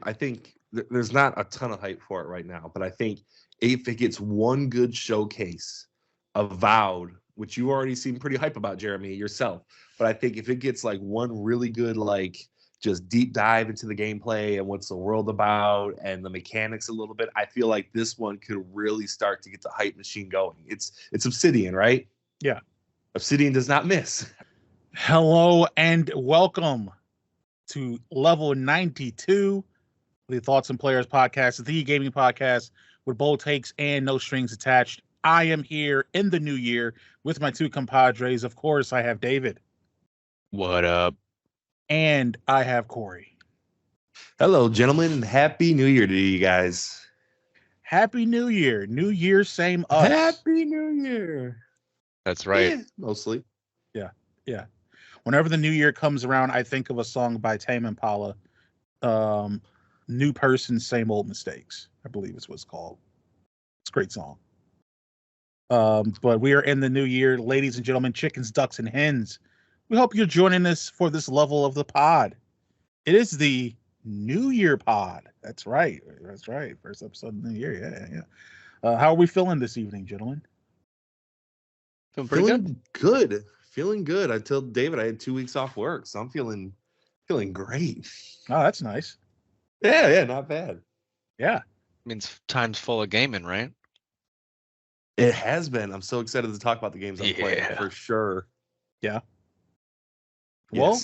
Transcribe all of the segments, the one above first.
I think there's not a ton of hype for it right now, but I think if it gets one good showcase of Avowed, which you already seem pretty hype about, Jeremy, yourself, but I think if it gets like one really good, like just deep dive into the gameplay and what's the world about and the mechanics a little bit, I feel like this one could really start to get the hype machine going. It's Obsidian, right? Yeah. Obsidian does not miss. Hello and welcome to level 92, the Thoughts and Players podcast, the gaming podcast with bold takes and no strings attached. I am here in the new year with my two compadres. Of course, I have David. What up? And I have Corey. Hello, gentlemen, and Happy New Year to you guys. Happy New Year. New Year, same us. Happy New Year. That's right. Yeah, mostly. Yeah. Whenever the new year comes around, I think of a song by Tame Impala. New person, same old mistakes, I believe is what it's called. It's a great song. But we are in the new year, ladies and gentlemen, chickens, ducks, and hens. We hope you're joining us for this level of the pod. It is the New Year pod. That's right. First episode of the new year. Yeah. How are we feeling this evening, gentlemen? Feeling good. Feeling good. I told David I had 2 weeks off work, so I'm feeling great. Oh, that's nice. Yeah, not bad. Yeah. Means time's full of gaming, right? It has been. I'm so excited to talk about the games I'm playing for sure. Yeah. Well,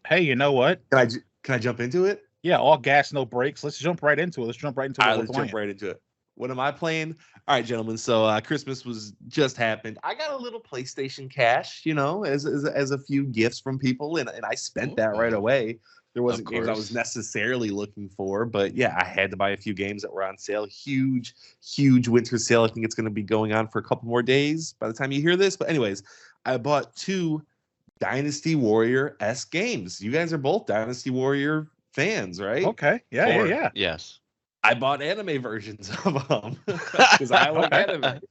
hey, you know what? Can I jump into it? Yeah, all gas, no brakes. Let's jump right into it. Let's jump right into Let's jump right into it. What am I playing? All right, gentlemen. So Christmas was just happened. I got a little PlayStation cash, as a few gifts from people, and I spent that right away. There wasn't games I was necessarily looking for, but yeah, I had to buy a few games that were on sale. Huge winter sale. I think it's going to be going on for a couple more days by the time you hear this. But anyways, I bought 2 Dynasty Warrior-esque games. You guys are both Dynasty Warrior fans, right? Okay. Yeah. Yes. I bought anime versions of them because I like anime.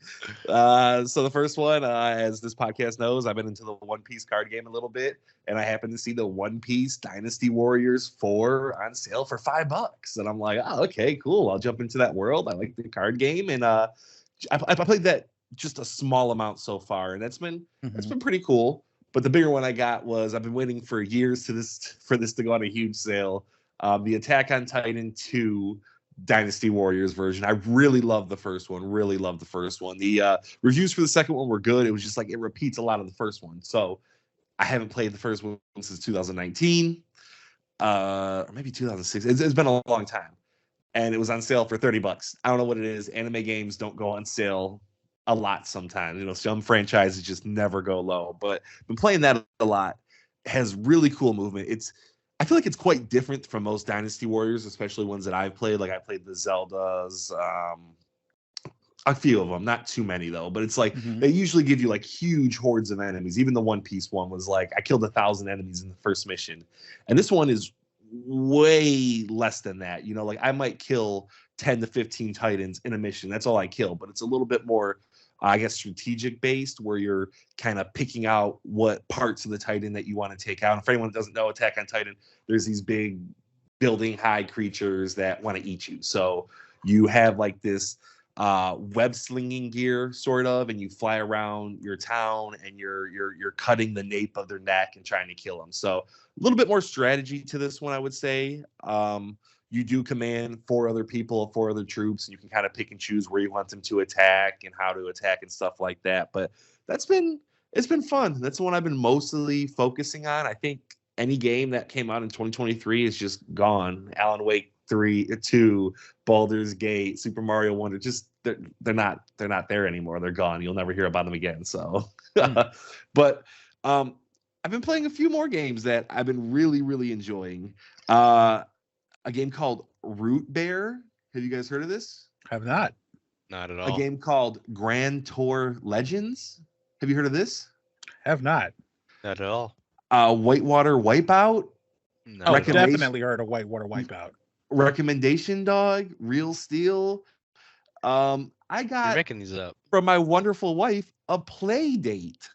So the first one, as this podcast knows, I've been into the One Piece card game a little bit, and I happened to see the One Piece Dynasty Warriors 4 on sale for $5, and I'm like, oh, okay, cool. I'll jump into that world. I like the card game, and I played that just a small amount so far, and that's been pretty cool. But the bigger one I got was I've been waiting for years for this to go on a huge sale. The Attack on Titan 2 Dynasty Warriors version. I really love the first one. The reviews for the second one were good. It was just like it repeats a lot of the first one. So I haven't played the first one since 2019, or maybe 2006. It's been a long time, and it was on sale for $30. I don't know what it is. Anime games don't go on sale a lot sometimes. Some franchises just never go low. But been playing that a lot. It has really cool movement. I feel like it's quite different from most Dynasty Warriors, especially ones that I've played. Like I played the Zeldas, a few of them, not too many though. But it's like they usually give you like huge hordes of enemies. Even the One Piece one was like I killed 1,000 enemies in the first mission, and this one is way less than that. Like I might kill 10 to 15 Titans in a mission. That's all I kill, but it's a little bit more, I guess, strategic based, where you're kind of picking out what parts of the Titan that you want to take out. And for anyone that doesn't know Attack on Titan, there's these big building high creatures that want to eat you. So you have like this web slinging gear sort of, and you fly around your town and you're cutting the nape of their neck and trying to kill them. So a little bit more strategy to this one, I would say. You do command 4 other people, 4 other troops, and you can kind of pick and choose where you want them to attack and how to attack and stuff like that. But it's been fun. That's the one I've been mostly focusing on. I think any game that came out in 2023 is just gone. Alan Wake 2, Baldur's Gate, Super Mario Wonder, just they're not there anymore. They're gone. You'll never hear about them again. So, but I've been playing a few more games that I've been really, really enjoying. A game called Root Bear. Have you guys heard of this? Have not. Not at all. A game called Grand Tour Legends. Have you heard of this? Have not. Not at all. Whitewater Wipeout. No. I've definitely heard of Whitewater Wipeout. Recommendation Dog. Real Steel. I got You're making these up. from my wonderful wife a play date.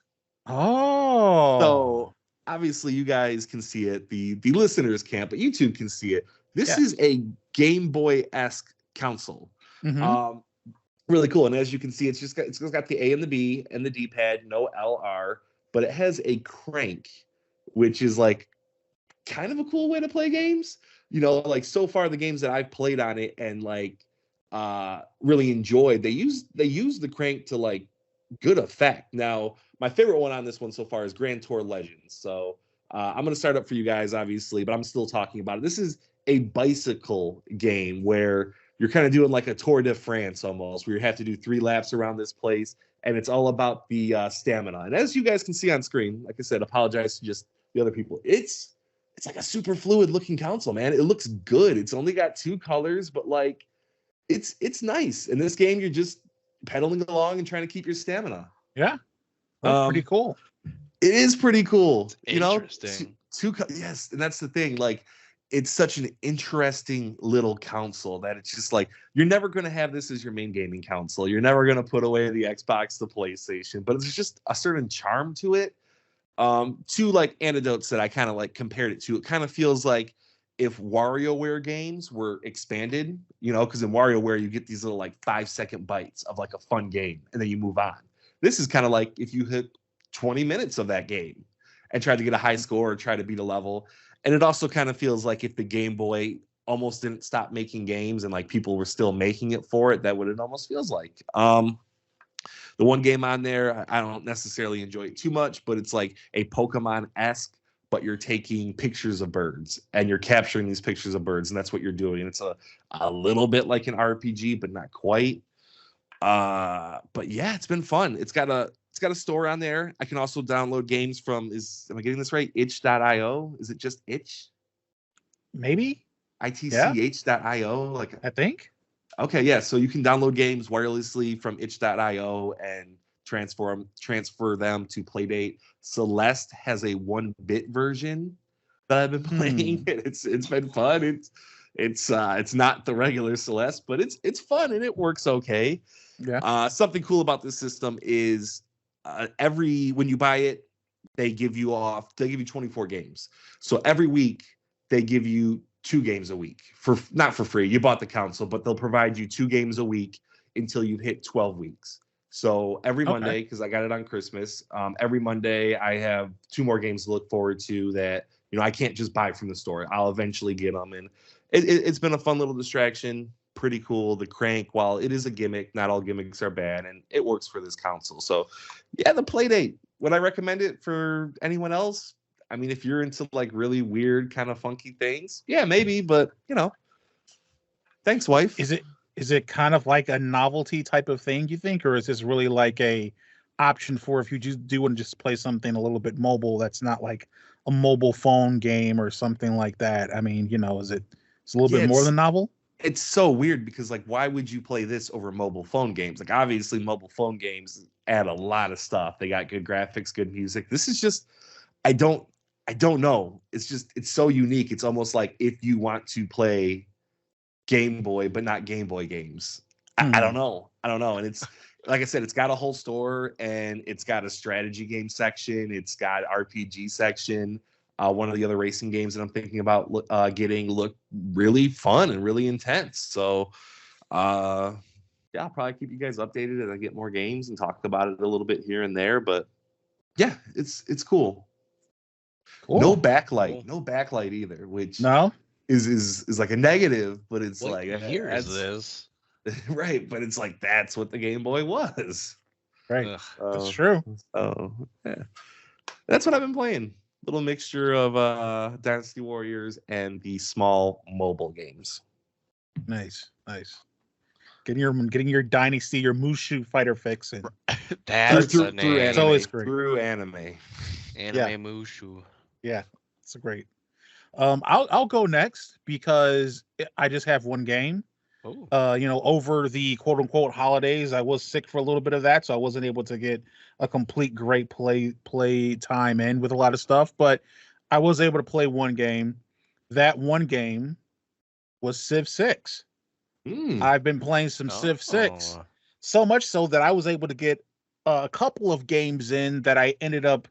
Oh. So obviously you guys can see it. The listeners can't, but YouTube can see it. This is a Game Boy-esque console. Mm-hmm. Really cool. And as you can see, it's got the A and the B and the D-pad, no LR, but it has a crank, which is like kind of a cool way to play games. You know, like so far the games that I've played on it and like really enjoyed, they use the crank to like good effect. Now, my favorite one on this one so far is Grand Tour Legends. So I'm going to start up for you guys, obviously, but I'm still talking about it. This is a bicycle game where you're kind of doing like a Tour de France almost, where you have to do 3 laps around this place, and it's all about the stamina. And as you guys can see on screen, like I said, apologize to just the other people. It's like a super fluid looking console, man. It looks good. It's only got 2 colors, but like it's nice. In this game, you're just pedaling along and trying to keep your stamina. Yeah, that's pretty cool. It is pretty cool. You know, Interesting. Yes, and that's the thing. Like, it's such an interesting little console that it's just like you're never going to have this as your main gaming console. You're never going to put away the Xbox, the PlayStation, but it's just a certain charm to it. 2 like anecdotes that I kind of like compared it to. It kind of feels like if WarioWare games were expanded, you know, because in WarioWare you get these little like 5-second bites of like a fun game and then you move on. This is kind of like if you hit 20 minutes of that game and tried to get a high score or try to beat a level. And it also kind of feels like if the Game Boy almost didn't stop making games and like people were still making it for it, that what it almost feels like. The one game on there, I don't necessarily enjoy it too much, but it's like a Pokemon-esque, but you're taking pictures of birds and you're capturing these pictures of birds, and that's what you're doing. And it's a little bit like an RPG, but not quite. But yeah, it's been fun. It's got a store on there. I can also download games from am I getting this right? itch.io. Is it just itch? Maybe itch.io. Like, I think. Okay, yeah. So you can download games wirelessly from itch.io and transfer them to Playdate. Celeste has a 1-bit version that I've been playing. It's been fun. It's not the regular Celeste, but it's fun and it works okay. Yeah. Something cool about this system is when you buy it, they give you 24 games. So every week they give you 2 games a week not for free. You bought the console, but they'll provide you 2 games a week until you hit 12 weeks. So every Monday, because I got it on Christmas, every Monday I have 2 more games to look forward to that, you know, I can't just buy from the store. I'll eventually get them. And it's been a fun little distraction. Pretty cool. The crank, while it is a gimmick, not all gimmicks are bad, and it works for this console. So yeah, the Playdate. Would I recommend it for anyone else? I mean, if you're into like really weird kind of funky things, yeah, maybe, but you know, thanks, wife. Is it kind of like a novelty type of thing, you think, or is this really like a option for if you just do want to just play something a little bit mobile that's not like a mobile phone game or something like that? I mean, you know, it's a little bit more than novel? It's so weird because like, why would you play this over mobile phone games? Like, obviously mobile phone games add a lot of stuff. They got good graphics, good music. This is just, I don't know. It's so unique. It's almost like if you want to play Game Boy, but not Game Boy games. I don't know. And it's, like I said, it's got a whole store and it's got a strategy game section. It's got RPG section. One of the other racing games that I'm thinking about getting look really fun and really intense. So, yeah, I'll probably keep you guys updated as I get more games and talk about it a little bit here and there. But yeah, it's cool. Cool. No backlight either, which is like a negative, but it's what like year is this? Right, but it's like that's what the Game Boy was. Right. That's true. Oh, yeah. That's what I've been playing. Little mixture of Dynasty Warriors and the small mobile games. Nice. Getting your Dynasty, your Mushu fighter fix in. That's a name. It's always great. Through anime. Mushu. Yeah, it's a great. I'll go next because I just have one game. Oh. You know, over the quote unquote holidays, I was sick for a little bit of that, so I wasn't able to get a complete great play time in with a lot of stuff. But I was able to play one game. That one game was Civ 6. I've been playing some Civ 6, so much so that I was able to get a couple of games in that I ended up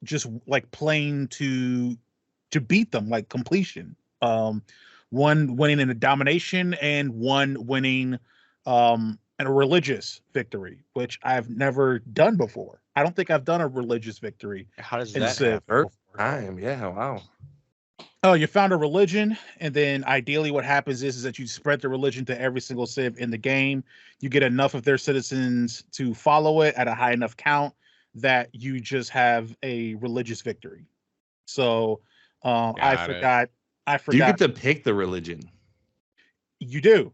just like playing to beat them, like completion. one winning in a domination and one winning in a religious victory, which I've never done before. I don't think I've done a religious victory How does in that Civ happen? before. Time, yeah, wow. Oh, you found a religion, and then ideally what happens is that you spread the religion to every single civ in the game. You get enough of their citizens to follow it at a high enough count that you just have a religious victory. So I Got it. forgot. Do you get to pick the religion? You do.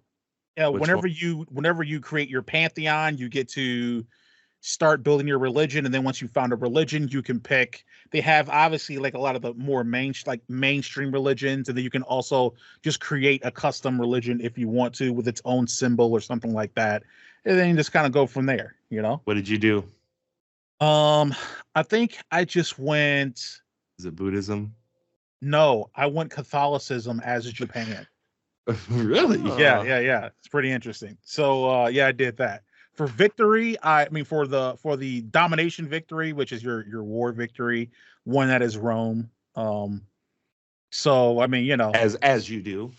Which Whenever you create your pantheon, you get to start building your religion, and then once you found a religion, you can pick. They have obviously like a lot of the more mainstream religions, and then you can also just create a custom religion if you want to with its own symbol or something like that, and then you just kind of go from there. What did you do? I think I just went. Is it Buddhism? No, I went Catholicism as Japan. Really? Yeah. It's pretty interesting. So yeah, I did that. For victory, I mean for the domination victory, which is your war victory, one that is Rome. So I mean, as you do.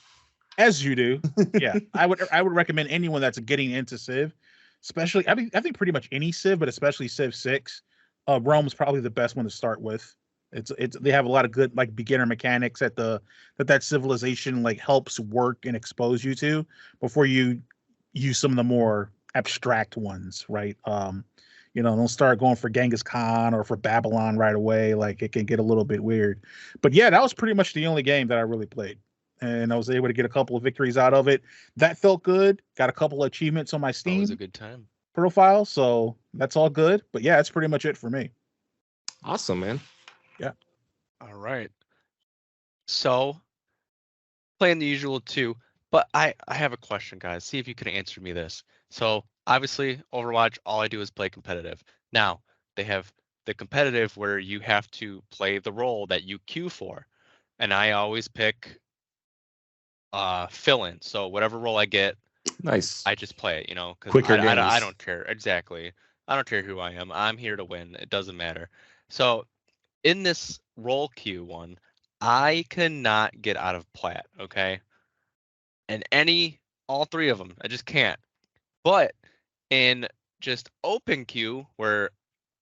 As you do. Yeah. I would recommend anyone that's getting into Civ, especially I think pretty much any Civ, but especially Civ 6. Rome's probably the best one to start with. It's they have a lot of good like beginner mechanics that civilization like helps work and expose you to before you use some of the more abstract ones, right? Don't start going for Genghis Khan or for Babylon right away. Like it can get a little bit weird. But yeah, that was pretty much the only game that I really played. And I was able to get a couple of victories out of it. That felt good. Got a couple of achievements on my Steam. That was a good time. Profile, so that's all good. But yeah, that's pretty much it for me. Awesome, man. Yeah. All right. So playing the usual too, but I have a question, guys. See if you can answer me this. So obviously Overwatch, all I do is play competitive. Now they have the competitive where you have to play the role that you queue for. And I always pick fill in. So whatever role I get, nice. I just play it, because Quicker I don't care. Exactly. I don't care who I am. I'm here to win. It doesn't matter. So in this role queue one, I cannot get out of Plat, okay? And all three of them, I just can't. But in just open queue, where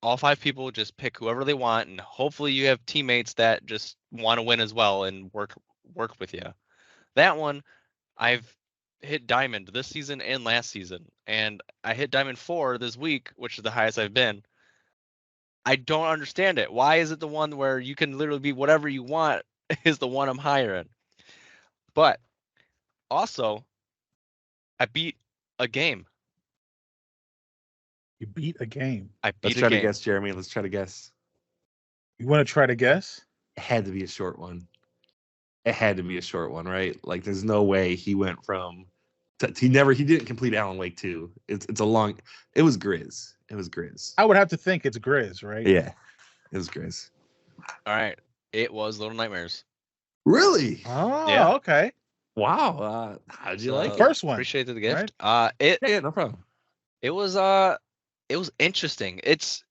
all 5 people just pick whoever they want, and hopefully you have teammates that just want to win as well and work with you. That one, I've hit Diamond this season and last season, and I hit Diamond 4 this week, which is the highest I've been. I don't understand it. Why is it the one where you can literally be whatever you want is the one I'm higher in? But also, I beat a game. You beat a game. Let's try to guess, Jeremy. Let's try to guess. You want to try to guess? It had to be a short one. It had to be a short one, right? Like, there's no way he went from. He didn't complete Alan Wake 2. It's a long. It was Grizz. It was Grizz. I would have to think it's Grizz, right? Yeah, it was Grizz. All right, it was Little Nightmares. Really? Oh, yeah. Okay. Wow. How'd you like it? First one? Appreciate the gift. Right? Yeah, no problem. It was interesting. It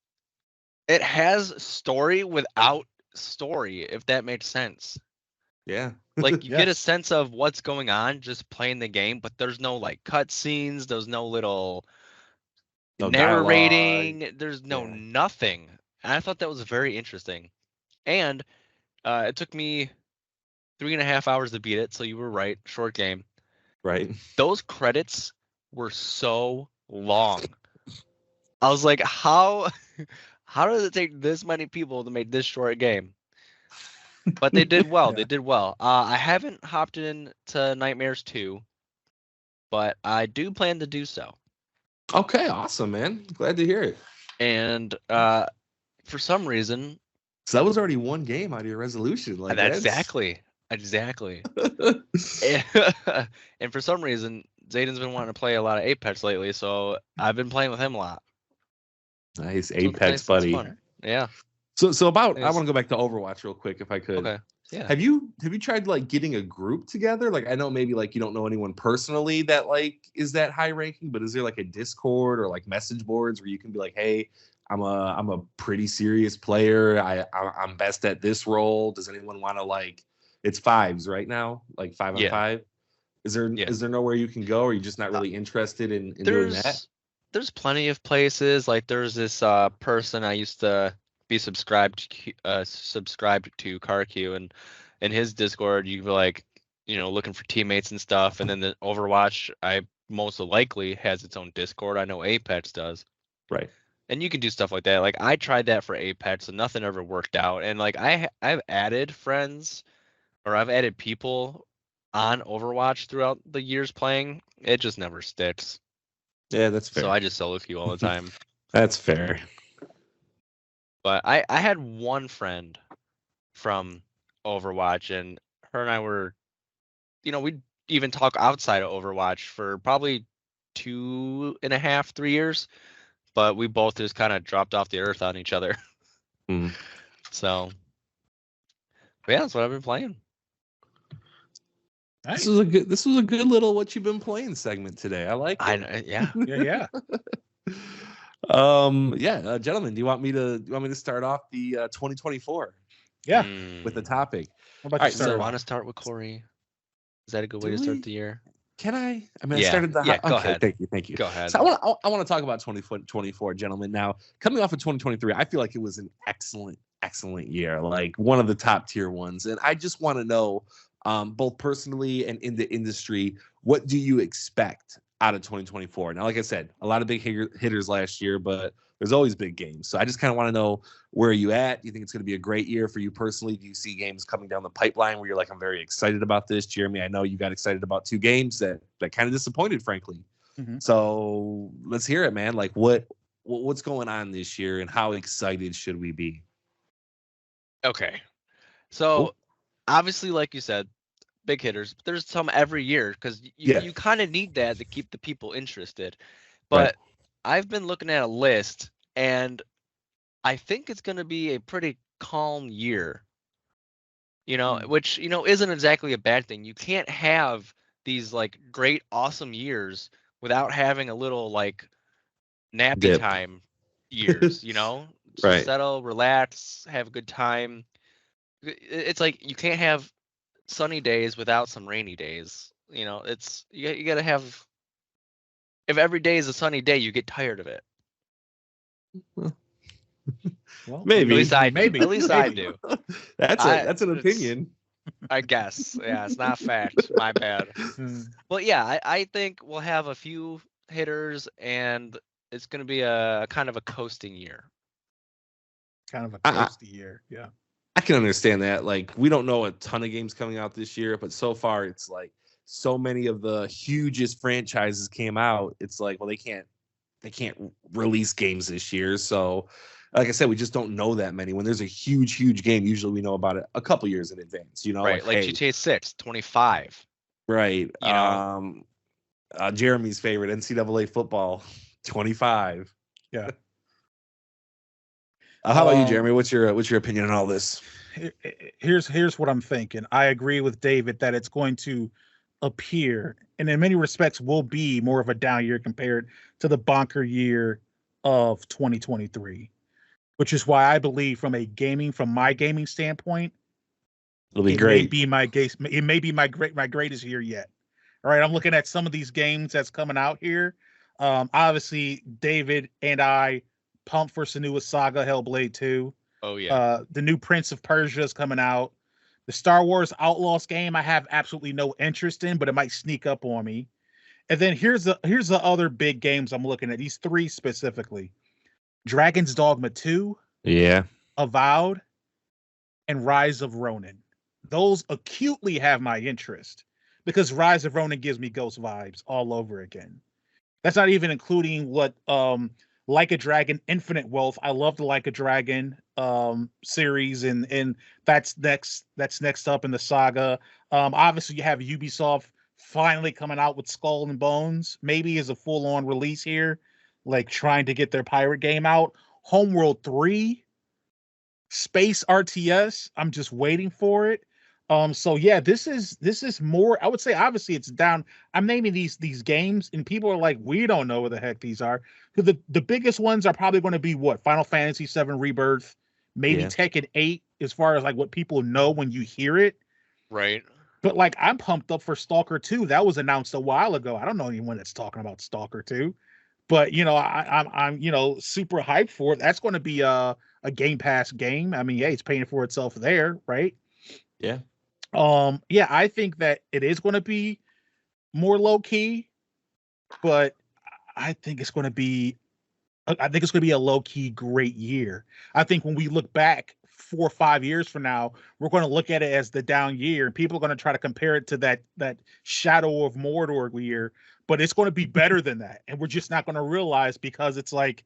has story without story, if that makes sense. Yeah. Like you get a sense of what's going on just playing the game, but there's no like cutscenes, there's no little narrating, dialogue. There's no nothing. And I thought that was very interesting. And it took me 3.5 hours to beat it, so you were right, short game. Right. Those credits were so long. I was like, how does it take this many people to make this short game? But they did well. They did well. I haven't hopped into Nightmares 2, but I do plan to do so. Okay, awesome, man. Glad to hear it. And for some reason, so that was already one game out of your resolution. Like exactly. And for some reason, Zayden's been wanting to play a lot of Apex lately, so I've been playing with him a lot. Nice Apex, buddy. Yeah. So about I want to go back to Overwatch real quick if I could. Okay. Yeah. Have you tried like getting a group together? Like I know maybe like you don't know anyone personally that like is that high ranking, but is there like a Discord or like message boards where you can be like, hey, I'm a pretty serious player. I'm best at this role. Does anyone want to like it's fives right now, like 5-on-5. Is there Yeah. nowhere you can go, or are you just not really interested in doing that? There's plenty of places. Like there's this person I used to be subscribed to CarQ, and in his Discord you be like, looking for teammates and stuff, and then the Overwatch I most likely has its own Discord. I know Apex does. Right. And you can do stuff like that. Like I tried that for Apex and nothing ever worked out. And like I've added friends, or I've added people on Overwatch throughout the years playing. It just never sticks. Yeah, that's fair. So I just solo queue all the time. That's fair. But I had one friend from Overwatch, and her and I were, we'd even talk outside of Overwatch for probably 2.5, 3 years. But we both just kind of dropped off the earth on each other. Mm. So, but yeah, that's what I've been playing. Nice. This was a good little what you've been playing segment today. I like it. Yeah. Yeah. Gentlemen, do you want me to start off the 2024? Yeah. With the topic. All right, so want to start with Corey? Is that a good way to start the year? Can I? I mean, I started the. Go ahead. Thank you. Go ahead. So I want to talk about 2024, gentlemen. Now, coming off of 2023, I feel like it was an excellent year, like one of the top tier ones. And I just want to know, both personally and in the industry, what do you expect out of 2024? Now, like I said, a lot of big hitters last year, but there's always big games. So I just kind of want to know, where are you at? Do you think it's going to be a great year for you personally? Do you see games coming down the pipeline where you're like, I'm very excited about this? Jeremy, I know you got excited about 2 games that kind of disappointed, frankly. Mm-hmm. So let's hear it, man. Like what's going on this year, and how excited should we be? Okay. So obviously, like you said, big hitters. There's some every year because you kind of need that to keep the people interested. But I've been looking at a list, and I think it's going to be a pretty calm year, which, isn't exactly a bad thing. You can't have these like great, awesome years without having a little like nappy time years, Right. Settle, relax, have a good time. It's like you can't have sunny days without some rainy days. It's you got to have. If every day is a sunny day, you get tired of it. Well, maybe. At least I do. That's an opinion. I guess. Yeah, it's not fact. My bad. But yeah, I think we'll have a few hitters, and it's going to be a kind of a coasting year. Kind of a coasty year, yeah. I can understand that. Like, we don't know a ton of games coming out this year, but so far it's like so many of the hugest franchises came out. It's like, well, they can't release games this year. So, like I said, we just don't know that many. When there's a huge game, usually we know about it a couple years in advance. Right? Like GTA 6, 25. Right. Jeremy's favorite, NCAA football, 25. Yeah. How about you, Jeremy? What's your opinion on all this? Here's what I'm thinking. I agree with David that it's going to appear, and in many respects will be more of a down year compared to the bonker year of 2023, which is why I believe from my gaming standpoint, it'll be great. It may be my greatest year yet. All right, I'm looking at some of these games that's coming out here. Obviously, David and I pumped for Senua's Saga, Hellblade 2. Oh yeah. The new Prince of Persia is coming out. The Star Wars Outlaws game I have absolutely no interest in, but it might sneak up on me. And then here's the other big games I'm looking at. These 3 specifically: Dragon's Dogma 2, Avowed, and Rise of Ronin. Those acutely have my interest because Rise of Ronin gives me Ghost vibes all over again. That's not even including what Like a Dragon Infinite Wealth. I love the Like a Dragon series, and that's next up in the saga. Obviously you have Ubisoft finally coming out with Skull and Bones, maybe as a full-on release here, like trying to get their pirate game out. Homeworld 3, Space RTS, I'm just waiting for it. So yeah, this is more, I would say, obviously it's down. I'm naming these games and people are like, we don't know what the heck these are. Because the biggest ones are probably going to be what? Final Fantasy 7 Rebirth, maybe Tekken 8, as far as like what people know when you hear it. Right. But like, I'm pumped up for Stalker 2. That was announced a while ago. I don't know anyone that's talking about Stalker 2, but I'm super hyped for it. That's going to be a Game Pass game. I mean, yeah, it's paying for itself there, right? Yeah. Yeah, I think that it is going to be more low key, but I think it's going to be a low key great year. I think when we look back 4 or 5 years from now, we're going to look at it as the down year, and people are going to try to compare it to that Shadow of Mordor year, but it's going to be better than that, and we're just not going to realize because it's like,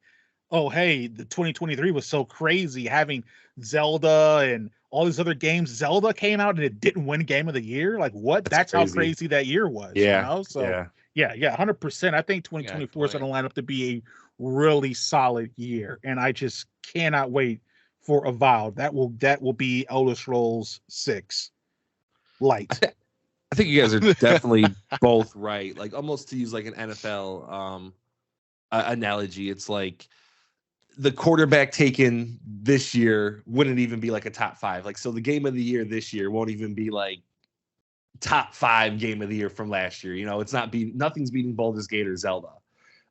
oh hey, the 2023 was so crazy having Zelda and all these other games. Zelda came out and it didn't win Game of the Year. Like what? That's how crazy that year was. Yeah. So yeah, 100%. I think 2024 is going to line up to be a really solid year, and I just cannot wait for Avowed. That will be Elder Scrolls 6 light. I think you guys are definitely both right. Like almost to use like an NFL analogy, it's like the quarterback taken this year wouldn't even be like a top 5. Like so the game of the year this year won't even be like top 5 game of the year from last year. It's nothing's beating Baldur's Gate or Zelda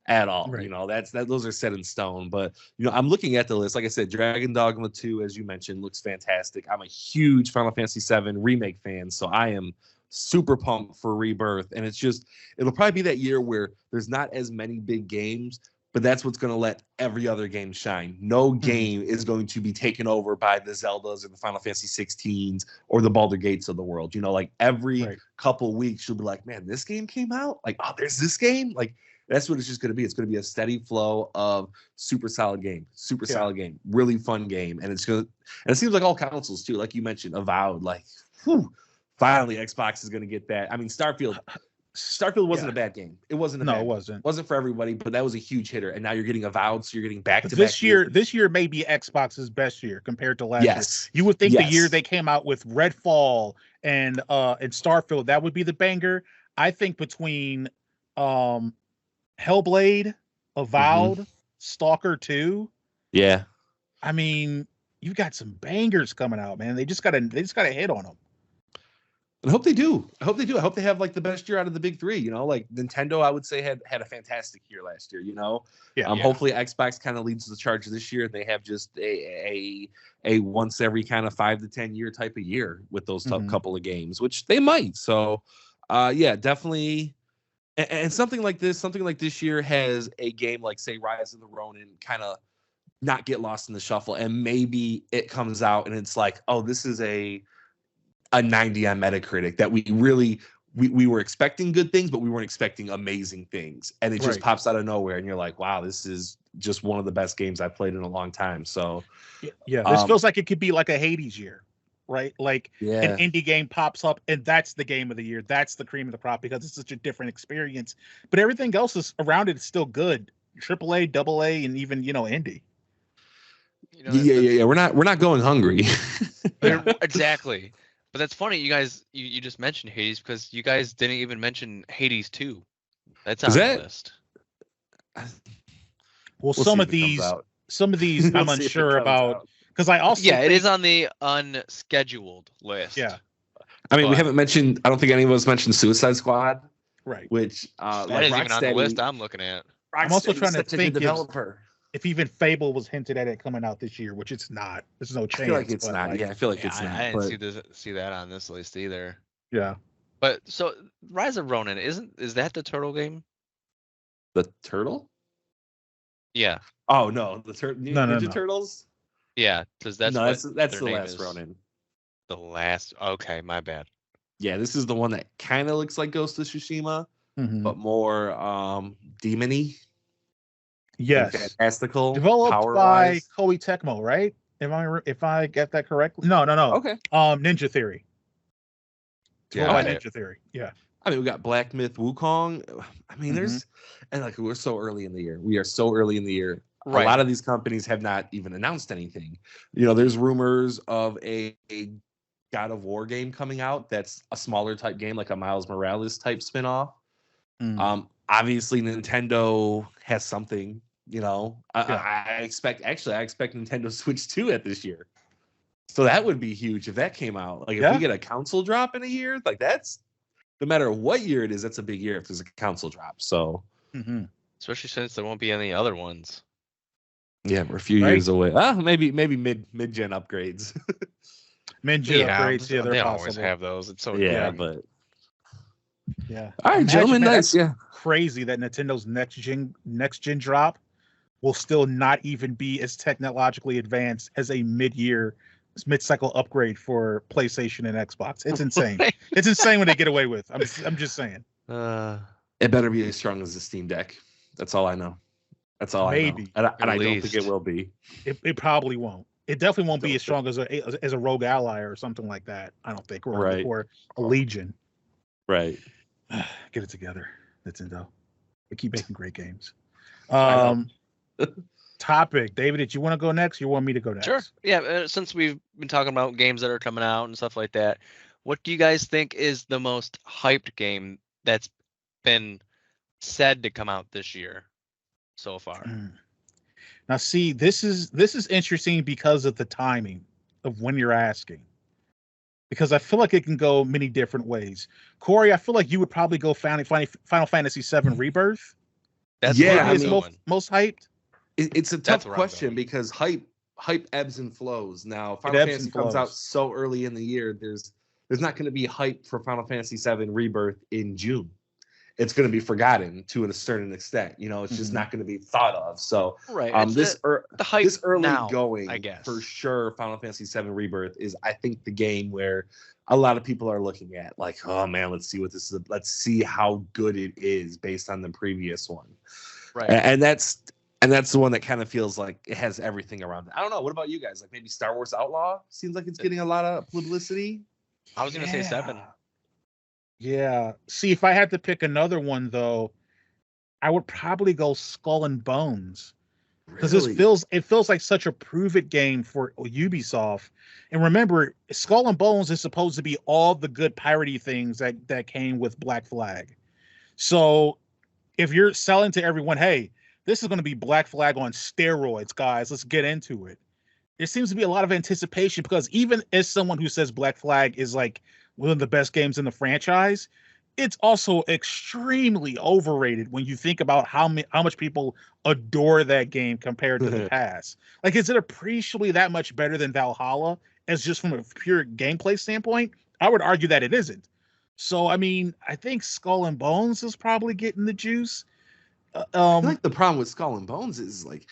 at all. Right. Those are set in stone. But I'm looking at the list. Like I said, Dragon Dogma 2, as you mentioned, looks fantastic. I'm a huge Final Fantasy VII remake fan, so I am super pumped for Rebirth. And it'll probably be that year where there's not as many big games, but that's what's going to let every other game shine. No game is going to be taken over by the Zeldas or the Final Fantasy 16s or the Baldur Gates of the world. Like every couple weeks, you'll be like, man, this game came out. Like, oh, there's this game. Like, that's what it's just going to be. It's going to be a steady flow of super solid game, really fun game. And it seems like all consoles too, like you mentioned, Avowed, like, finally Xbox is going to get that. I mean, Starfield wasn't a bad game. It wasn't a bad game. It wasn't for everybody, but that was a huge hitter. And now you're getting Avowed, so you're getting back to this year. This year may be Xbox's best year compared to last year. You would think the year they came out with Redfall and Starfield, that would be the banger. I think between Hellblade, Avowed, Stalker 2. Yeah. I mean, you've got some bangers coming out, man. They just gotta hit on them. And I hope they do. I hope they have like the best year out of the big 3. Like Nintendo, I would say had a fantastic year last year. Hopefully Xbox kind of leads the charge this year. They have just a once every kind of 5 to 10 year type of year with those couple of games, which they might. So, definitely. And something like this year has a game like, say, Rise of the Ronin kind of not get lost in the shuffle. And maybe it comes out and it's like, oh, this is a 90 on Metacritic that we were expecting good things, but we weren't expecting amazing things. And it just pops out of nowhere. And you're like, wow, this is just one of the best games I've played in a long time. So, this feels like it could be like a Hades year. Right, like an indie game pops up, and that's the game of the year. That's the cream of the crop because it's such a different experience. But everything else is around it is still good. AAA, AA, and even indie. We're not going hungry. Exactly. But that's funny. You guys, you just mentioned Hades because you guys didn't even mention Hades 2. That's on the list. Well, some of these I'm unsure about. Because I also it is on the unscheduled list. Yeah, I mean, we haven't mentioned. I don't think any of us mentioned Suicide Squad, right? Which that isn't even on the list I'm looking at. I'm also trying to think if even Fable was hinted at it coming out this year, which it's not. There's no chance. I feel like it's not. I feel like it's not. I didn't see that on this list either. Yeah, but so Rise of Ronin is that the turtle game? The turtle? Yeah. Oh no, the Ninja Turtles. Yeah, because that's the last Ronin. The last. Okay, my bad. Yeah, this is the one that kind of looks like Ghost of Tsushima, but more demony. Yes, fantastical. Developed by Koei Tecmo, right? If I get that correctly? No. Okay. Ninja Theory. Ninja Theory. Yeah. I mean, we got Black Myth Wukong. I mean, there's we're so early in the year. We are so early in the year. Right. A lot of these companies have not even announced anything. There's rumors of a God of War game coming out that's a smaller type game, like a Miles Morales type spinoff. Obviously, Nintendo has something. I expect Nintendo Switch 2 at this year. So that would be huge if that came out. Like if we get a console drop in a year, like that's no matter what year it is, that's a big year if there's a console drop. So especially since there won't be any other ones. Yeah, we're a few years away. Maybe mid-gen upgrades. Mid-gen upgrades, yeah, they possible. always have those. It's so but all right, gentlemen, nice. Yeah, crazy that Nintendo's next gen drop will still not even be as technologically advanced as a mid-cycle upgrade for PlayStation and Xbox. It's insane. It's insane what they get away with. I'm just saying. It better be as strong as the Steam Deck. That's all I know. That's all I know. And I don't think it will be. It probably won't. It definitely won't be as strong as a Rogue Ally or something like that. I don't think. Or a Legion. Right. Get it together, Nintendo. We keep making great games. Topic, David. Did you want to go next? Or you want me to go next? Sure. Yeah. Since we've been talking about games that are coming out and stuff like that, what do you guys think is the most hyped game that's been said to come out this year so far? Now, see, this is interesting because of the timing of when you're asking. Because I feel like it can go many different ways. Corey, I feel like you would probably go Final Fantasy VII Rebirth. That's most hyped. It's a tough question because hype ebbs and flows. Now, Final Fantasy comes out so early in the year. There's not going to be hype for Final Fantasy VII Rebirth in June. It's going to be forgotten to a certain extent. It's just not going to be thought of. So, this early now, going, I guess for sure, Final Fantasy VII Rebirth is, I think, the game where a lot of people are looking at, like, oh man, let's see what this is. Let's see how good it is based on the previous one. Right, and that's the one that kind of feels like it has everything around it. I don't know. What about you guys? Like maybe Star Wars Outlaw seems like it's getting a lot of publicity. I was going to say 7. Yeah. See, if I had to pick another one, though, I would probably go Skull and Bones. Because it feels like such a prove-it game for Ubisoft. And remember, Skull and Bones is supposed to be all the good piratey things that came with Black Flag. So if you're selling to everyone, hey, this is going to be Black Flag on steroids, guys, let's get into it. There seems to be a lot of anticipation because even as someone who says Black Flag is like one of the best games in the franchise, it's also extremely overrated when you think about how much people adore that game compared to the past. Like, is it appreciably that much better than Valhalla as just from a pure gameplay standpoint? I would argue that it isn't. So, I mean, I think Skull and Bones is probably getting the juice. I feel like the problem with Skull and Bones is, like,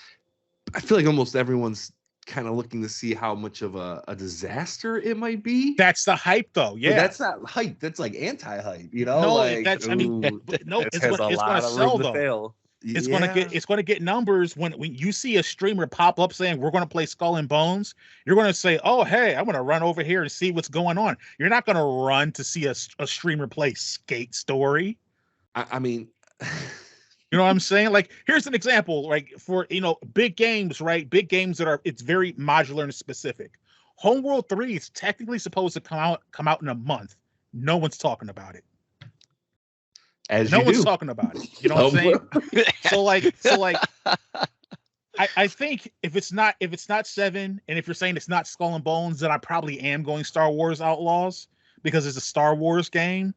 I feel like almost everyone's kind of looking to see how much of a disaster it might be. That's the hype, though. Yeah, but that's not hype. That's like anti-hype. No, like, that's. I mean, no, it's going to sell though. Fail. It's going to get numbers when you see a streamer pop up saying we're going to play Skull and Bones. You're going to say, oh, hey, I'm going to run over here and see what's going on. You're not going to run to see a streamer play Skate Story. I mean. You know what I'm saying? Like, here's an example, like for, big games, right? Big games it's very modular and specific. Homeworld 3 is technically supposed to come out in a month. No one's talking about it. No one's talking about it. You know what I'm saying? So like I think if it's not 7, and if you're saying it's not Skull and Bones, then I probably am going Star Wars Outlaws because it's a Star Wars game.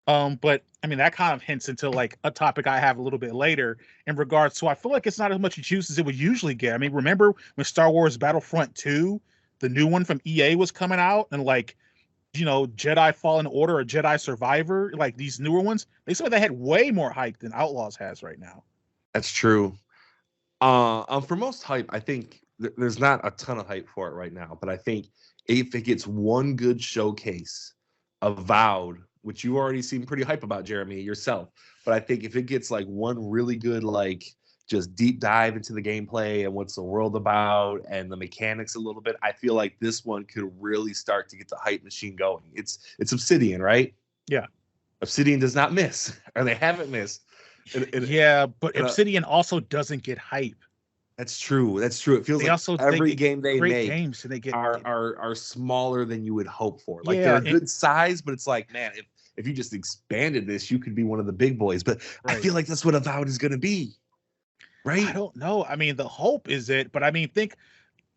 But I mean, that kind of hints into like a topic I have a little bit later in regards to, I feel like it's not as much juice as it would usually get. I mean, remember when Star Wars Battlefront 2, the new one from EA, was coming out, and like, Jedi Fallen Order or Jedi Survivor, like these newer ones, they said they had way more hype than Outlaws has right now. That's true. For most hype, I think there's not a ton of hype for it right now, but I think if it gets one good showcase, Avowed, which you already seem pretty hype about, Jeremy, yourself. But I think if it gets like one really good, like just deep dive into the gameplay and what's the world about and the mechanics a little bit, I feel like this one could really start to get the hype machine going. It's Obsidian, right? Yeah. Obsidian does not miss, or they haven't missed. But Obsidian also doesn't get hype. That's true. It feels like every game they make games, and they get are smaller than you would hope for. Like they're a good size, but it's like, man, if you just expanded this, you could be one of the big boys. But I feel like that's what Avowed is going to be, right? I don't know. I mean, the hope is it, but I mean, think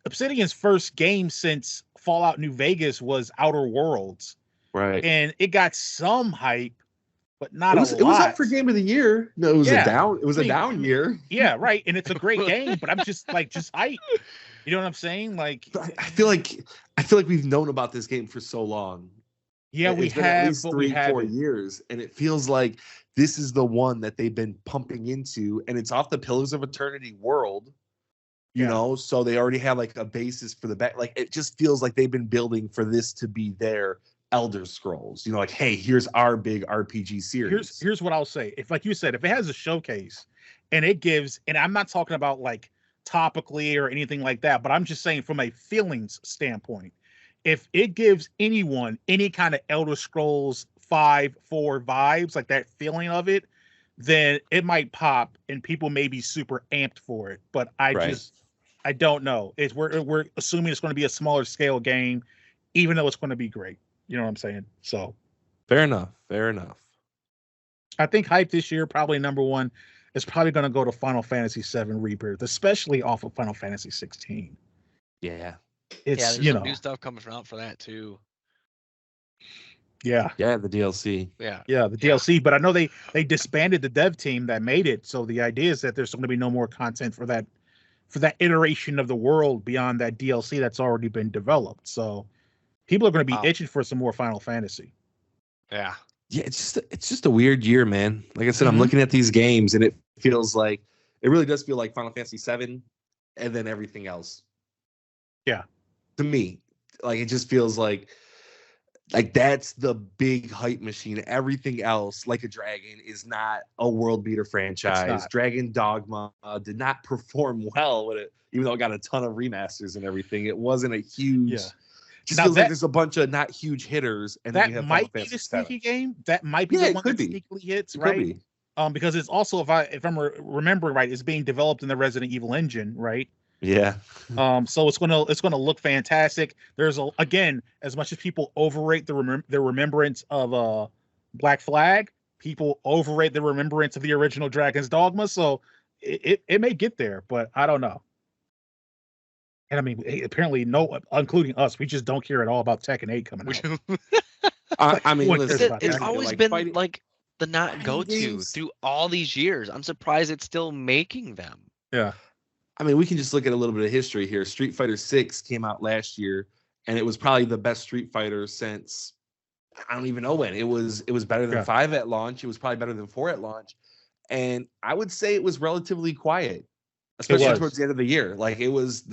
Obsidian's first game since Fallout New Vegas was Outer Worlds, Right. and it got some hype, but not a lot. It was up for Game of the Year. No, it was a down. It was a down year. Yeah, right. And it's a great game, but I'm just hype. You know what I'm saying? Like, I feel like we've known about this game for so long. Yeah, it's we been have, at least but 3-4 years, and it feels like this is the one that they've been pumping into, and it's off the Pillars of Eternity world. You know, so they already have like a basis for the back. Like, it just feels like they've been building for this to be their Elder Scrolls. You know, like, hey, here's our big RPG series. Here's what I'll say. If, like you said, if it has a showcase and it gives, and I'm not talking about like topically or anything like that, but I'm just saying from a feelings standpoint, if it gives anyone any kind of Elder Scrolls 5-4 vibes, like that feeling of it, then it might pop and people may be super amped for it. But I don't know. We're assuming it's going to be a smaller scale game, even though it's going to be great. You know what I'm saying? So fair enough. I think hype this year, probably number one, is probably going to go to Final Fantasy VII Rebirth, especially off of Final Fantasy 16. Yeah. There's some new stuff coming out for that too. Yeah, the DLC. The DLC. But I know they disbanded the dev team that made it. So the idea is that there's going to be no more content for that iteration of the world beyond that DLC that's already been developed. So people are going to be itching for some more Final Fantasy. Yeah. Yeah, it's just a weird year, man. Like I said, I'm looking at these games and it feels like it really does feel like Final Fantasy VII and then everything else. Yeah. To me, like it just feels like that's the big hype machine. Everything else, like a Dragon, is not a world beater franchise. Dragon Dogma did not perform well with it, even though it got a ton of remasters and everything. It wasn't a huge. Yeah. Just feels like there's a bunch of not huge hitters, and that might be the sneaky game. That might be the one that sneakily hits, right? Because it's also, if I'm remembering right, it's being developed in the Resident Evil engine, right? Yeah. So it's gonna look fantastic. There's again, as much as people overrate their remembrance of Black Flag, people overrate the remembrance of the original Dragon's Dogma. So it may get there, but I don't know. And I mean, apparently, no, including us, we just don't care at all about Tekken 8 coming out. I mean, listen, it's always been like the not go-to through all these years. I'm surprised it's still making them. Yeah. I mean, we can just look at a little bit of history here. Street Fighter 6 came out last year, and it was probably the best Street Fighter since I don't even know when. It was better than 5 at launch. It was probably better than 4 at launch. And I would say it was relatively quiet. Especially towards the end of the year. Like there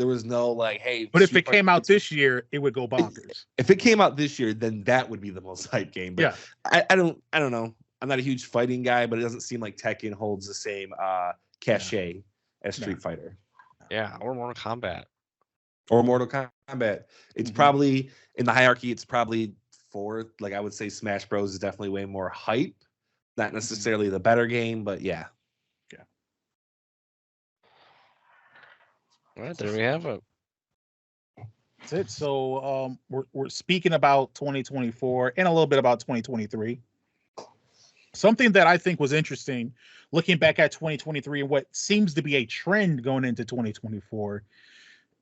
was no like, hey. But if it came out this year, it would go bonkers. If it came out this year, then that would be the most hype game. But I don't know. I'm not a huge fighting guy, but it doesn't seem like Tekken holds the same cachet as Street Fighter. Yeah, or Mortal Kombat. It's probably in the hierarchy, it's probably fourth. Like I would say Smash Bros is definitely way more hype. Not necessarily the better game, but yeah. All right, there we have it. That's it. So we're speaking about 2024 and a little bit about 2023. Something that I think was interesting, looking back at 2023 and what seems to be a trend going into 2024,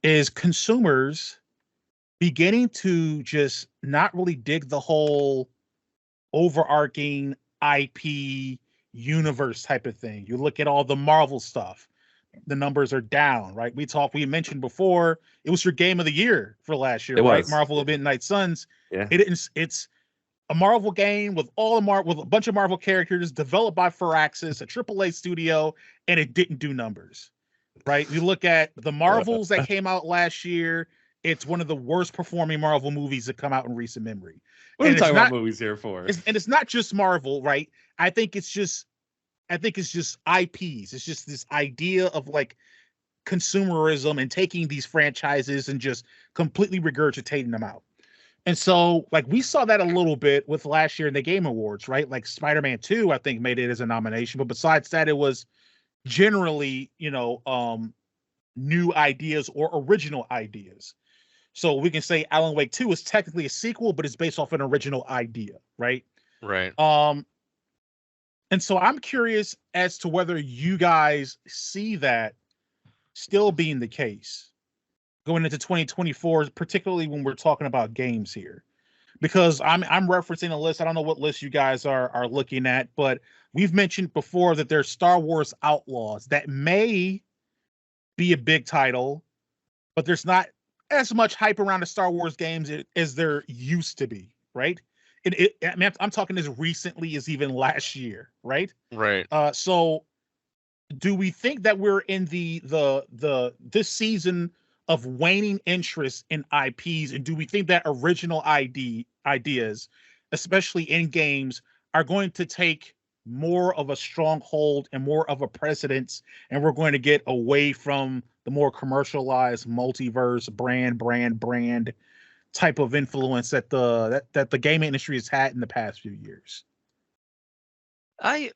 is consumers beginning to just not really dig the whole overarching IP universe type of thing. You look at all the Marvel stuff. The numbers are down, right? We mentioned before, it was your game of the year for last year, right? Marvel Midnight Suns. Yeah. It's a Marvel game with with a bunch of Marvel characters developed by Firaxis, a AAA studio, and it didn't do numbers, right? You look at the Marvels that came out last year, it's one of the worst performing Marvel movies that come out in recent memory. What are you talking about movies here for? And it's not just Marvel, right? I think it's just IPs. It's just this idea of like consumerism and taking these franchises and just completely regurgitating them out. And so like we saw that a little bit with last year in the Game Awards, right? Like Spider-Man 2, I think made it as a nomination. But besides that, it was generally, new ideas or original ideas. So we can say Alan Wake 2 is technically a sequel, but it's based off an original idea, right? Right. And so I'm curious as to whether you guys see that still being the case. going into 2024, particularly when we're talking about games here. Because I'm referencing a list. I don't know what list you guys are looking at, but we've mentioned before that there's Star Wars Outlaws that may be a big title, but there's not as much hype around the Star Wars games as there used to be, right? I mean, I'm talking as recently as even last year, right? Right. So do we think that we're in this season of waning interest in IPs, and do we think that original ideas, especially in games, are going to take more of a stronghold and more of a precedence, and we're going to get away from the more commercialized multiverse brand type of influence that the game industry has had in the past few years? I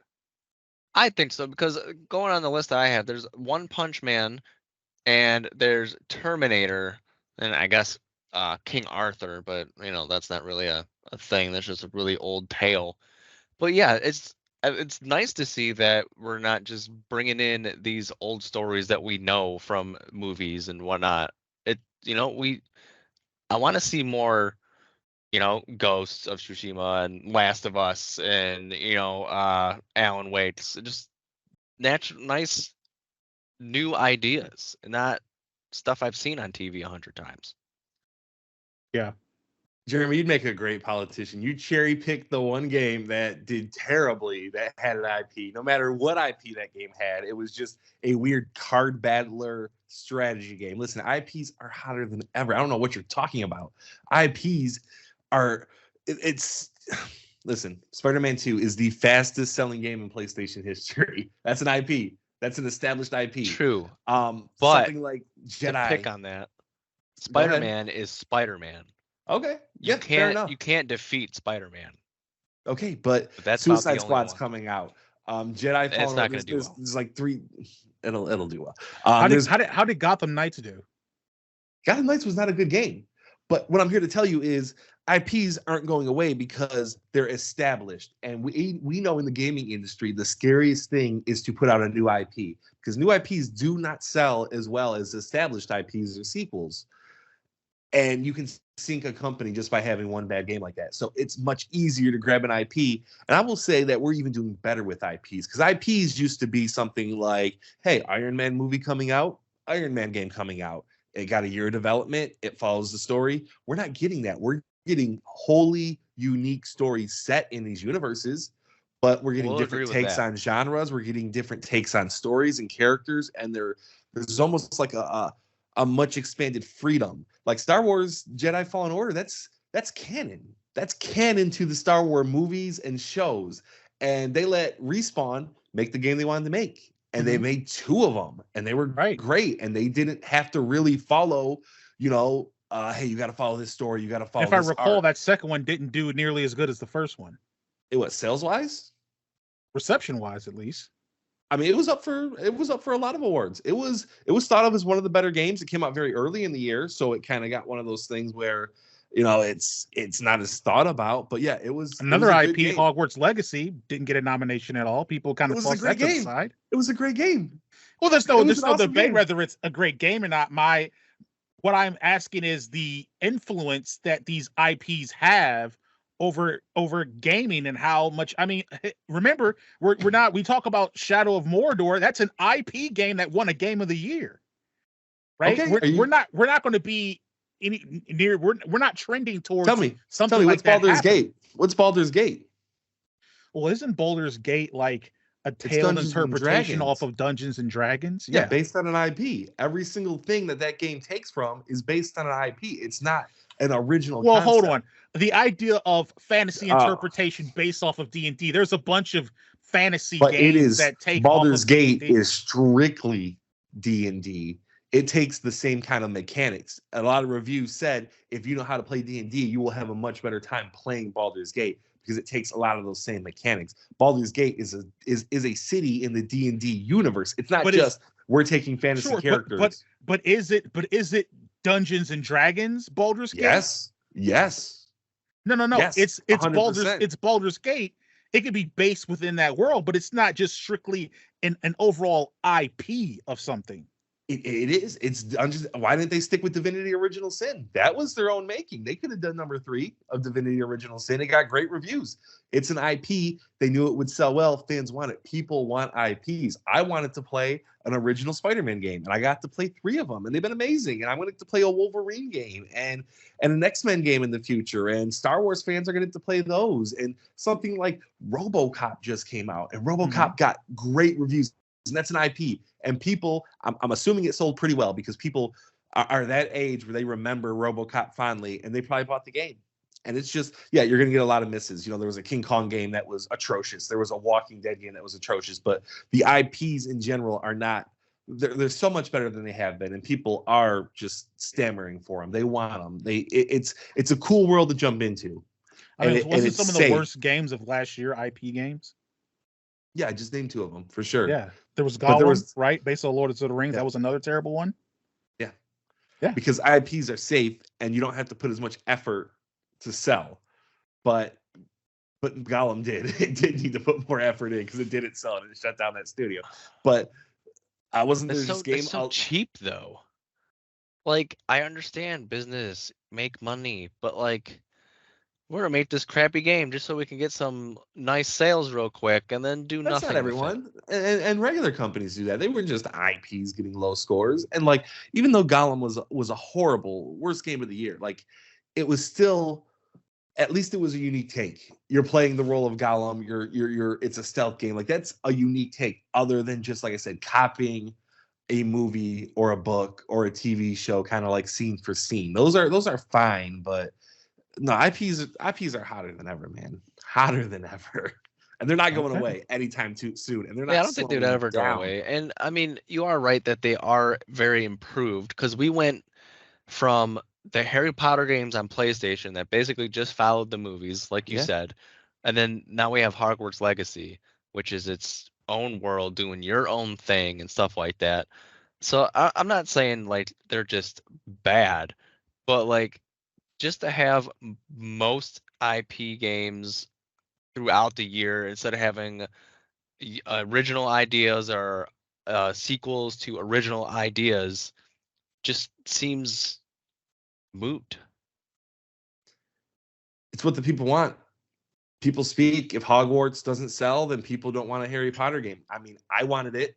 think so, because going on the list that I have, there's One Punch Man, and there's Terminator, and I guess King Arthur, but that's not really a thing. That's just a really old tale. But yeah, it's nice to see that we're not just bringing in these old stories that we know from movies and whatnot. I want to see more, Ghosts of Tsushima and Last of Us and Alan Wake's, just nice new ideas, and not stuff I've seen on TV 100 times. Yeah. Jeremy, you'd make a great politician. You cherry picked the one game that did terribly, that had an IP. No matter what IP that game had, it was just a weird card battler strategy game. Listen, IPs are hotter than ever. I don't know what you're talking about. IPs are, listen, Spider-Man 2 is the fastest selling game in PlayStation history. That's an IP. That's an established IP. True. But something like Jedi. To pick on that, Spider-Man is Spider-Man. Okay. Yeah, fair enough. You can't defeat Spider-Man. Okay, but that's Suicide Squad's coming out. Jedi Fallen Order, there's like 3. It'll do well. How did Gotham Knights do? Gotham Knights was not a good game. But what I'm here to tell you is IPs aren't going away because they're established. And we know in the gaming industry, the scariest thing is to put out a new IP, because new IPs do not sell as well as established IPs or sequels. And you can sink a company just by having one bad game like that. So it's much easier to grab an IP. And I will say that we're even doing better with IPs, because IPs used to be something like, hey, Iron Man movie coming out, Iron Man game coming out. It got a year of development. It follows the story. We're not getting that. We're getting wholly unique stories set in these universes, but we're getting different takes on genres. We're getting different takes on stories and characters. And there's almost like a much expanded freedom. Like Star Wars Jedi Fallen Order, that's canon. That's canon to the Star Wars movies and shows. And they let Respawn make the game they wanted to make. And they made 2 of them, and they were great. And they didn't have to really follow, hey, you got to follow this story. You got to follow. If I recall, that second one didn't do nearly as good as the first one. It was sales-wise, reception-wise, at least. I mean, it was up for a lot of awards. It was thought of as one of the better games. It came out very early in the year, so it kind of got one of those things where, it's not as thought about. But yeah, it was another IP. Hogwarts Legacy didn't get a nomination at all. People kind of tossed that to the side. It was a great game. Well, there's no debate whether it's a great game or not. What I'm asking is the influence that these IPs have over gaming, and how much. I mean, remember, we talk about Shadow of Mordor. That's an IP game that won a Game of the Year, right? Okay. We're not going to be we're not trending towards. Tell me like what's Baldur's Gate? What's Baldur's Gate? Well, isn't Baldur's Gate like a tale interpretation off of Dungeons and Dragons? Yeah, based on an IP. Every single thing that game takes from is based on an IP. It's not an original concept. Hold on. The idea of fantasy interpretation based off of D&D, there's a bunch of fantasy games that take Baldur's Gate is strictly D&D. It takes the same kind of mechanics. A lot of reviews said if you know how to play D&D, you will have a much better time playing Baldur's Gate, because it takes a lot of those same mechanics. Baldur's Gate is a city in the D&D universe. It's not we're taking fantasy characters. But is it Dungeons and Dragons Baldur's Gate? Yes. No. Yes, it's Baldur's Gate. It could be based within that world, but it's not just strictly an overall IP of something. It is. Why didn't they stick with Divinity Original Sin? That was their own making. They could have done number 3 of Divinity Original Sin. It got great reviews. It's an IP. They knew it would sell well. Fans want it. People want IPs. I wanted to play an original Spider-Man game, and I got to play 3 of them, and they've been amazing. And I wanted to play a Wolverine game and an X-Men game in the future. And Star Wars fans are going to play those. And something like RoboCop just came out, and RoboCop got great reviews. And that's an IP. And people, I'm assuming it sold pretty well because people are that age where they remember RoboCop fondly, and they probably bought the game. And it's just, you're going to get a lot of misses. There was a King Kong game that was atrocious. There was a Walking Dead game that was atrocious. But the IPs in general are not, they're so much better than they have been. And people are just stammering for them. They want them. It's a cool world to jump into. I mean, wasn't some of the worst games of last year IP games? Yeah, I just named 2 of them for sure. Yeah, there was Gollum, right? Based on Lord of the Rings. Yeah. That was another terrible one. Yeah. Because IPs are safe, and you don't have to put as much effort to sell. But Gollum did. It did need to put more effort in because it didn't sell and it shut down that studio. But I wasn't there. This game it's so cheap though. Like, I understand business, make money, but like, we're gonna make this crappy game just so we can get some nice sales real quick and then do nothing. That's not everyone. And regular companies do that. They were just IPs getting low scores. And like, even though Gollum was a horrible, worst game of the year, like, it was still, at least it was a unique take. You're playing the role of Gollum. It's a stealth game. Like, that's a unique take, other than just, like I said, copying a movie or a book or a TV show, kind of like scene for scene. Those are fine, but no, IPs are hotter than ever, man. Hotter than ever. And they're not going away anytime too soon. And they're not. I don't think they'd ever go away. And I mean, you are right that they are very improved, because we went from the Harry Potter games on PlayStation that basically just followed the movies, like you said, and then now we have Hogwarts Legacy, which is its own world, doing your own thing and stuff like that. So I'm not saying like they're just bad, but like, just to have most IP games throughout the year instead of having original ideas or sequels to original ideas just seems moot. It's what the people want. People speak. If Hogwarts doesn't sell, then people don't want a Harry Potter game. I mean, I wanted it.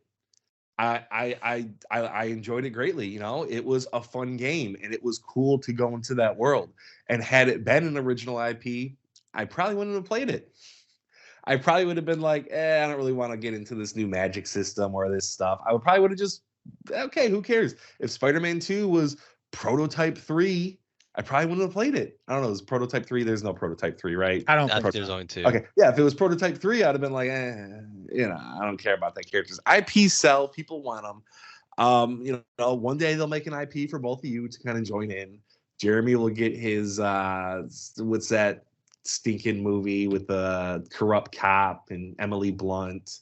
I enjoyed it greatly. It was a fun game, and it was cool to go into that world. And had it been an original IP, I probably wouldn't have played it. I probably would have been like, I don't really want to get into this new magic system or this stuff. I probably would have just, okay, who cares? If Spider-Man 2 was Prototype 3, I probably wouldn't have played it. I don't know. Is Prototype 3? There's no Prototype 3, right? I don't think there's only 2. Okay. Yeah, if it was Prototype 3, I'd have been like, I don't care about that characters. IPs sell. People want them. One day they'll make an IP for both of you to kind of join in. Jeremy will get his, what's that stinking movie with the corrupt cop and Emily Blunt?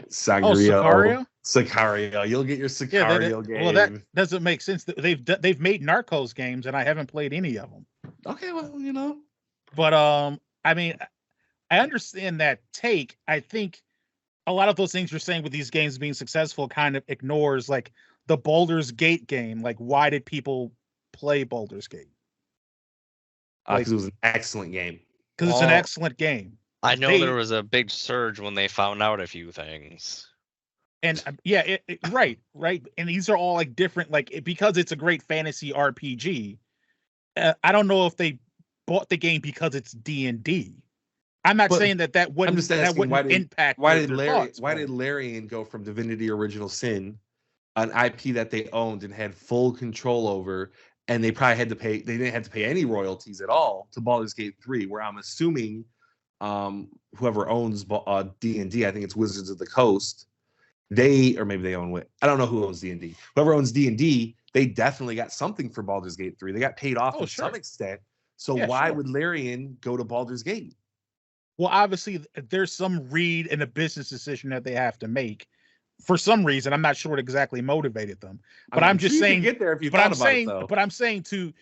Sicario? Sicario. You'll get your Sicario game. Well, that doesn't make sense. They've made Narcos games, and I haven't played any of them. Okay, well, But I mean, I understand that take. I think a lot of those things you're saying with these games being successful kind of ignores like the Baldur's Gate game. Like, why did people play Baldur's Gate? Because it was an excellent game. Because it's an excellent game. I know there was a big surge when they found out a few things. And right. And these are all like different, like, because it's a great fantasy RPG. I don't know if they bought the game because it's D&D. I'm not saying that wouldn't, I'm just asking, impact. Why did Larian go from Divinity Original Sin, an IP that they owned and had full control over, and they probably had to pay? They didn't have to pay any royalties at all to Baldur's Gate 3, where I'm assuming whoever owns D&D, I think it's Wizards of the Coast. Or maybe they own it. I don't know who owns D&D. Whoever owns D&D, they definitely got something for Baldur's Gate 3. They got paid off to some extent. So why would Larian go to Baldur's Gate? Well, obviously, there's some read and a business decision that they have to make. For some reason, I'm not sure what exactly motivated them. But I'm just saying. Get there if you thought about it, though. But I'm saying to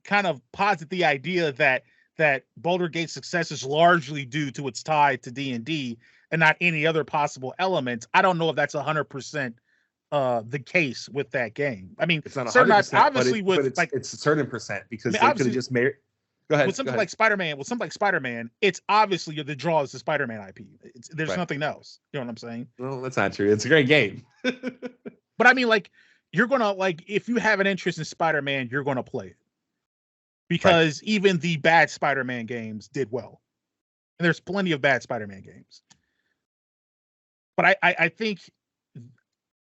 kind of posit the idea that Baldur's Gate's success is largely due to its tie to D&D and not any other possible elements. I don't know if that's 100% the case with that game. I mean, It's not certain 100%, obviously but with like it's a certain percent because I mean, they could have just made. Go ahead. with something like Spider-Man, it's obviously the draw is the Spider-Man IP. There's Right. nothing else. You know what I'm saying? Well, that's not true. It's a great game. But I mean, like, you're gonna like if you have an interest in Spider-Man, you're gonna play it because even the bad Spider-Man games did well, and there's plenty of bad Spider-Man games. But I think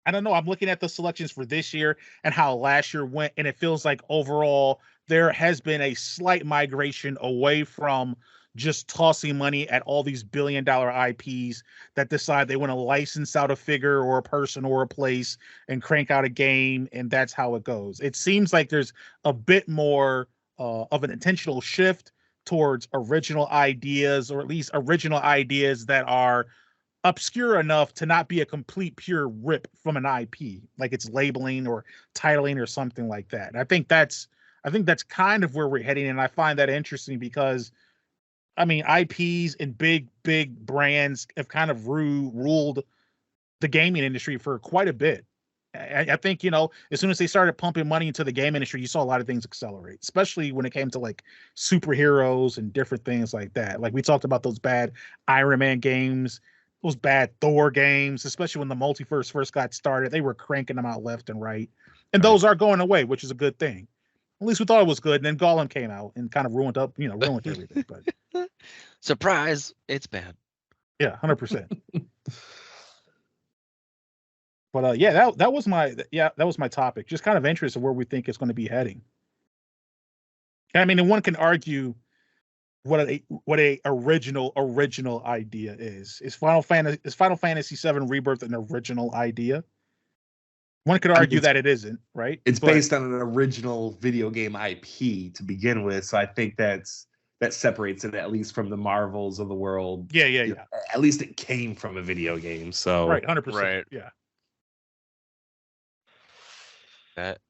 I don't know. I'm looking at the selections for this year and how last year went, and it feels like overall there has been a slight migration away from just tossing money at all these billion-dollar IPs that decide they want to license out a figure or a person or a place and crank out a game, and that's how it goes. It seems like there's a bit more of an intentional shift towards original ideas, or at least original ideas that are obscure enough to not be a complete pure rip from an IP, like it's labeling or titling or something like that. And I think that's kind of where we're heading, and I find that interesting because, I mean, IPs and big brands have kind of ruled the gaming industry for quite a bit. I think, you know, as soon as they started pumping money into the game industry, you saw a lot of things accelerate, especially when it came to like superheroes and different things like that. Like we talked about those bad Iron Man games, those bad Thor games, especially when the multiverse first got started. They were cranking them out left and right. And those are going away, which is a good thing. At least we thought it was good. And then Gollum came out and kind of ruined everything. But surprise, it's bad. Yeah, 100%. But yeah, that was my topic. Just kind of interested where we think it's going to be heading. I mean, and one can argue what a original idea is. Is Final Fantasy VII Rebirth an original idea? One could argue that it isn't, right? It's based on an original video game IP to begin with, so I think that separates it at least from the Marvels of the world. Yeah. You know, at least it came from a video game, so right, 100%. Right. Yeah.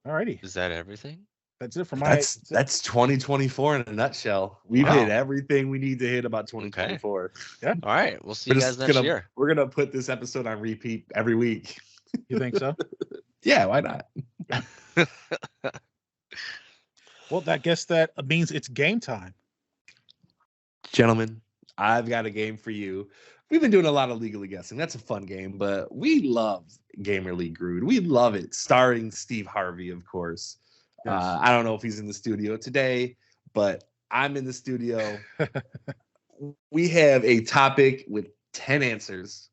Alrighty. Is that everything? That's it for my. That's 2024 in a nutshell. We've hit everything we need to hit about 2024. Okay. Yeah. All right. We'll see you guys next year. We're gonna put this episode on repeat every week. You think so? Yeah. Why not? Well, I guess that means it's game time. Gentlemen, I've got a game for you. We've been doing a lot of Legally Guessing. That's a fun game, but we love Gamer League Greud. We love it. Starring Steve Harvey, of course. Yes. I don't know if he's in the studio today, but I'm in the studio. We have a topic with 10 answers.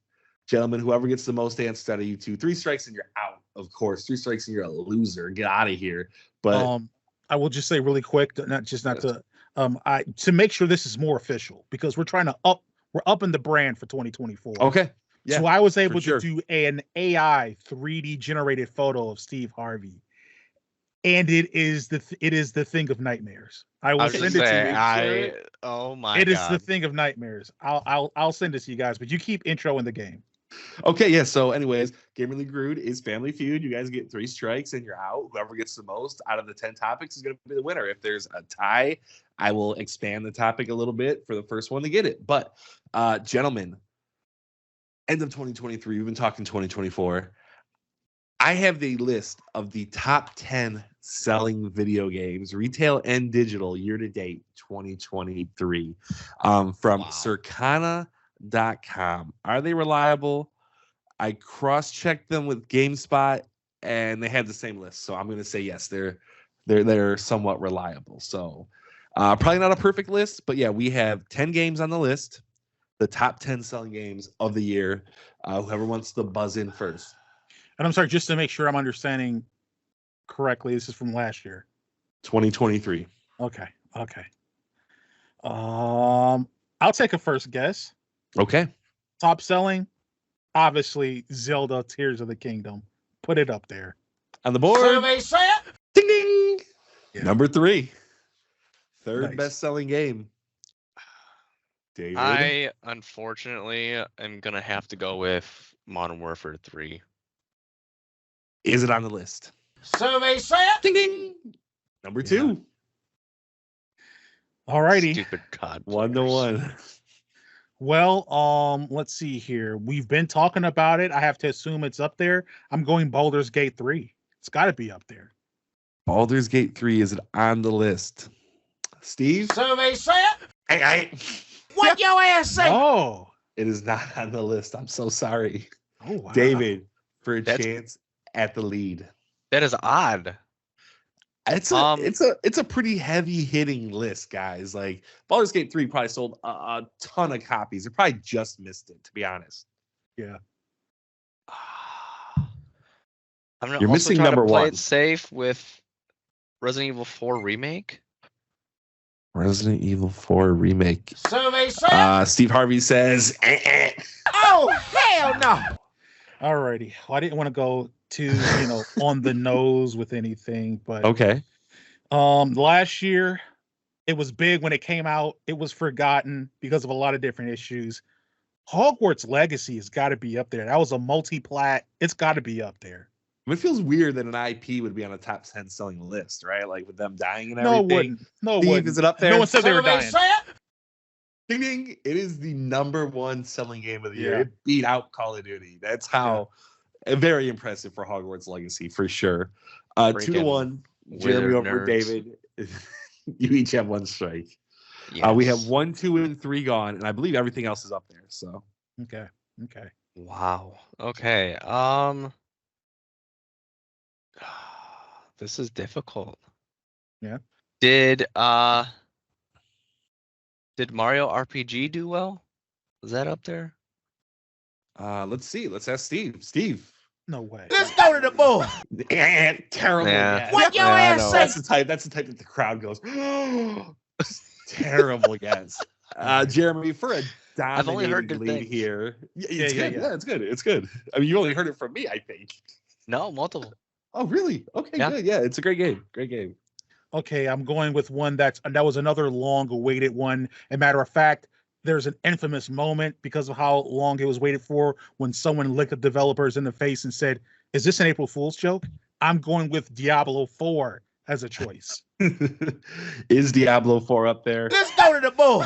Gentlemen, whoever gets the most answers out of you two, 3 strikes and you're out, of course. 3 strikes and you're a loser. Get out of here. But I will just say really quick, to make sure this is more official, because we're upping the brand for 2024. Okay. Yeah, so I was able to do an AI 3D generated photo of Steve Harvey, and it is the thing of nightmares. I will send it to you. Oh my! It is the thing of nightmares. I'll send it to you guys, but you keep intro in the game. Okay, yeah. So, anyways, Gamer League Greud is Family Feud. You guys get 3 strikes and you're out. Whoever gets the most out of the 10 topics is going to be the winner. If there's a tie, I will expand the topic a little bit for the first one to get it. But, gentlemen, end of 2023. We've been talking 2024. I have the list of the top 10 selling video games, retail and digital, year to date 2023, from Circana.com. Are they reliable? I cross-checked them with GameSpot, and they had the same list. So I'm going to say yes, they're somewhat reliable. So probably not a perfect list, but yeah, we have 10 games on the list, the top 10 selling games of the year. Whoever wants to buzz in first. And I'm sorry, just to make sure I'm understanding correctly, this is from last year, 2023. Okay. I'll take a first guess. Okay. Top selling, obviously Zelda Tears of the Kingdom. Put it up there on the board. Survey set. Ding ding. Yeah. Number 3. Third Nice. best-selling game. David. I unfortunately am gonna have to go with Modern Warfare 3. Is it on the list? Survey set. Ding ding. Number 2. Alrighty. Stupid COD. 1-1. Well, let's see here. We've been talking about it. I have to assume it's up there. I'm going Baldur's Gate 3. It's got to be up there. Baldur's Gate 3 is on the list. Steve? Survey said. Hey. What your ass say? Oh. It is not on the list. I'm so sorry. Oh, wow. David, for a chance at the lead. That is odd. It's a pretty heavy hitting list, guys. Like Baldur's Gate 3 probably sold a ton of copies. It probably just missed it, to be honest. Yeah. I'm gonna You're also missing try number to play one. it safe with Resident Evil 4 remake. Resident Evil 4 remake. Survey said. Steve Harvey says, Oh, hell no. Alrighty. Well, I didn't want to go too, on the nose with anything, but okay. Last year it was big when it came out. It was forgotten because of a lot of different issues. Hogwarts Legacy has got to be up there. That was a multi-plat. It's got to be up there. It feels weird that an IP would be on a top 10 selling list, right? Like with them dying and No, everything. it wouldn't. No, it Steve, wouldn't. is it up there? No one said they were Survey dying. said. Ding, ding. It is the number one selling game of the year. Yeah. It beat out Call of Duty. That's how very impressive for Hogwarts Legacy for sure. 2-1. Jeremy over nerds. David. You each have one strike. Yes. We have 1, 2, and 3 gone, and I believe everything else is up there. So Okay. Wow. Okay. This is difficult. Yeah. Did Mario RPG do well? Is that up there? let's see. Let's ask Steve. Steve. No way. Let's go to the bull. Terrible. Yeah. guess. What your I ass know. say? That's the type that the crowd goes. Terrible guess. Jeremy, for a I've only heard dominating good lead things. here. It's Yeah, good. yeah. Yeah, it's good. It's good. I mean, you only heard it from me, I think. No, multiple. Oh, really? Okay, Yeah. good. Yeah, it's a great game. Great game. Okay, I'm going with one that was another long-awaited one. As a matter of fact, there's an infamous moment because of how long it was waited for when someone licked the developers in the face and said, "Is this an April Fool's joke?" I'm going with Diablo 4 as a choice. Is Diablo 4 up there? Let's go to the bull.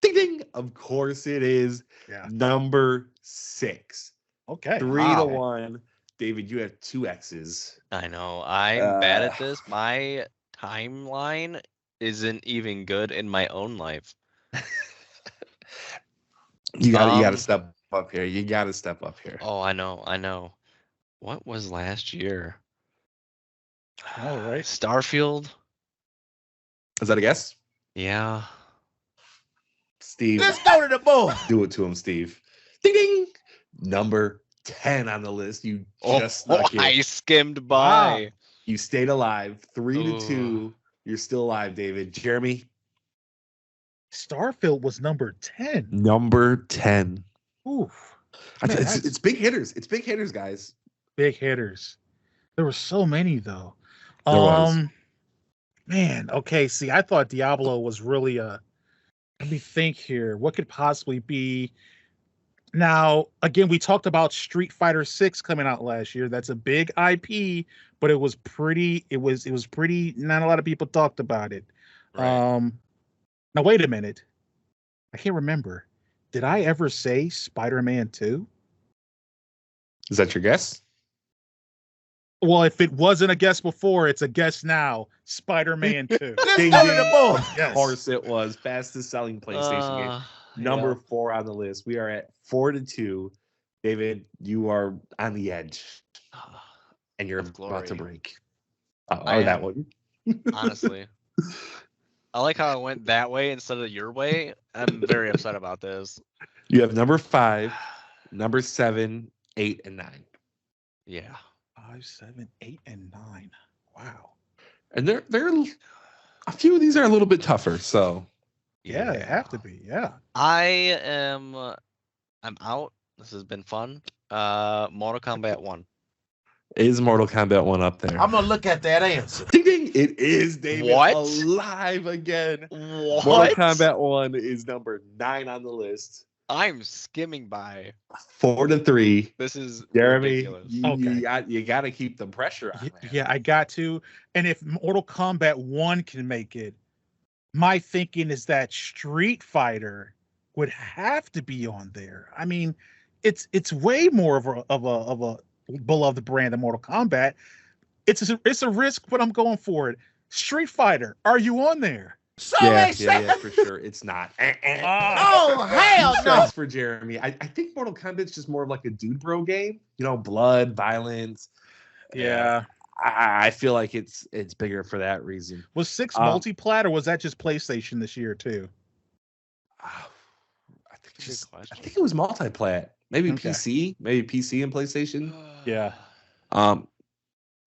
Ding ding. Of course it is. Yeah. Number 6. Okay. 3-1. David, you have 2 X's. I know. I'm bad at this. My timeline isn't even good in my own life. You gotta step up here. You gotta step up here. Oh, I know. What was last year? All right. Starfield? Is that a guess? Yeah. Steve, Let's go to the bull. do it to him, Steve. Ding ding. Number 10 on the list. You just snuck it. I skimmed by. Wow. You stayed alive. 3-2. Ooh. You're still alive, David. Jeremy, Starfield was number 10. number 10. Oof. I Man, it's, that's- it's big hitters. It's big hitters, guys. Big hitters. There were so many though. There was. Man, okay. See, I thought Diablo was really let me think here. What could possibly be? Now, again, we talked about Street Fighter 6 coming out last year. That's a big IP, but it was pretty. It was pretty. Not a lot of people talked about it. Right. Now wait a minute. I can't remember. Did I ever say Spider-Man 2? Is that your guess? Well, if it wasn't a guess before, it's a guess now. Spider-Man 2. Let's Ding, go to ding. the bull. Of Yes. course it was. Fastest selling PlayStation game. Number 4 on the list. We are at 4-2. David, you are on the edge, and you're Of about to glory. break. I That am. one. Honestly. I like how I went that way instead of your way. I'm very upset about this. You have number 5, number 7, 8, and 9. Yeah. 5, 7, 8, and 9. Wow. And they're a few of these are a little bit tougher. So Yeah, they have to be. Yeah. I'm out. This has been fun. Mortal Kombat 1. is Mortal Kombat 1 up there? I'm gonna look at that answer. Ding ding! It is David What? alive again. What? Mortal Kombat 1 is number 9 on the list. I'm skimming by. 4-3. This is Jeremy, ridiculous. you got to keep the pressure on. man. Yeah, I got to. And if Mortal Kombat 1 can make it, my thinking is that Street Fighter would have to be on there. I mean, it's way more of a beloved brand than Mortal Kombat. It's a risk, but I'm going for it. Street Fighter, are you on there? So Yeah, they say. for sure. It's not. Oh, hell Two no. strikes for Jeremy. I think Mortal Kombat's just more of like a dude bro game. You know, blood, violence. Yeah. I feel like it's bigger for that reason. Was 6 multi-plat, or was that just PlayStation this year too? I think it was multi-plat. Maybe Okay. PC, maybe PC and PlayStation. Yeah.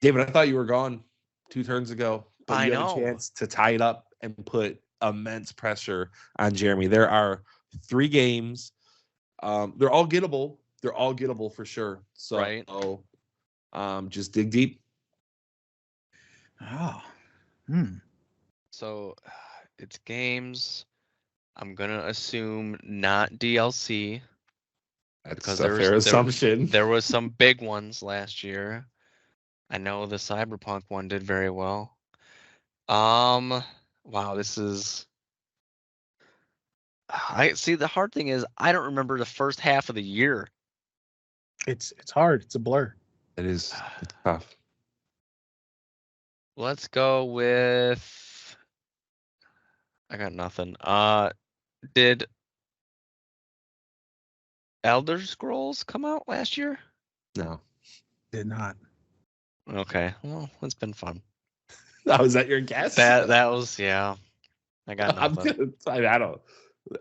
David, I thought you were gone 2 turns ago, but I you have know. a chance to tie it up and put immense pressure on Jeremy. There are 3 games. They're all gettable. They're all gettable for sure. So, Right. Just dig deep. Oh. So it's games. I'm gonna assume not DLC. That's Because a fair assumption. There was some big ones last year. I know the Cyberpunk one did very well. Wow, this is. I see. The hard thing is I don't remember the first half of the year. It's hard. It's a blur. It is tough. Let's go with. I got nothing. Did Elder Scrolls come out last year? No. Did not. Okay, well, it's been fun. Oh, is that your guess? That was yeah. I got I'm nothing. I don't.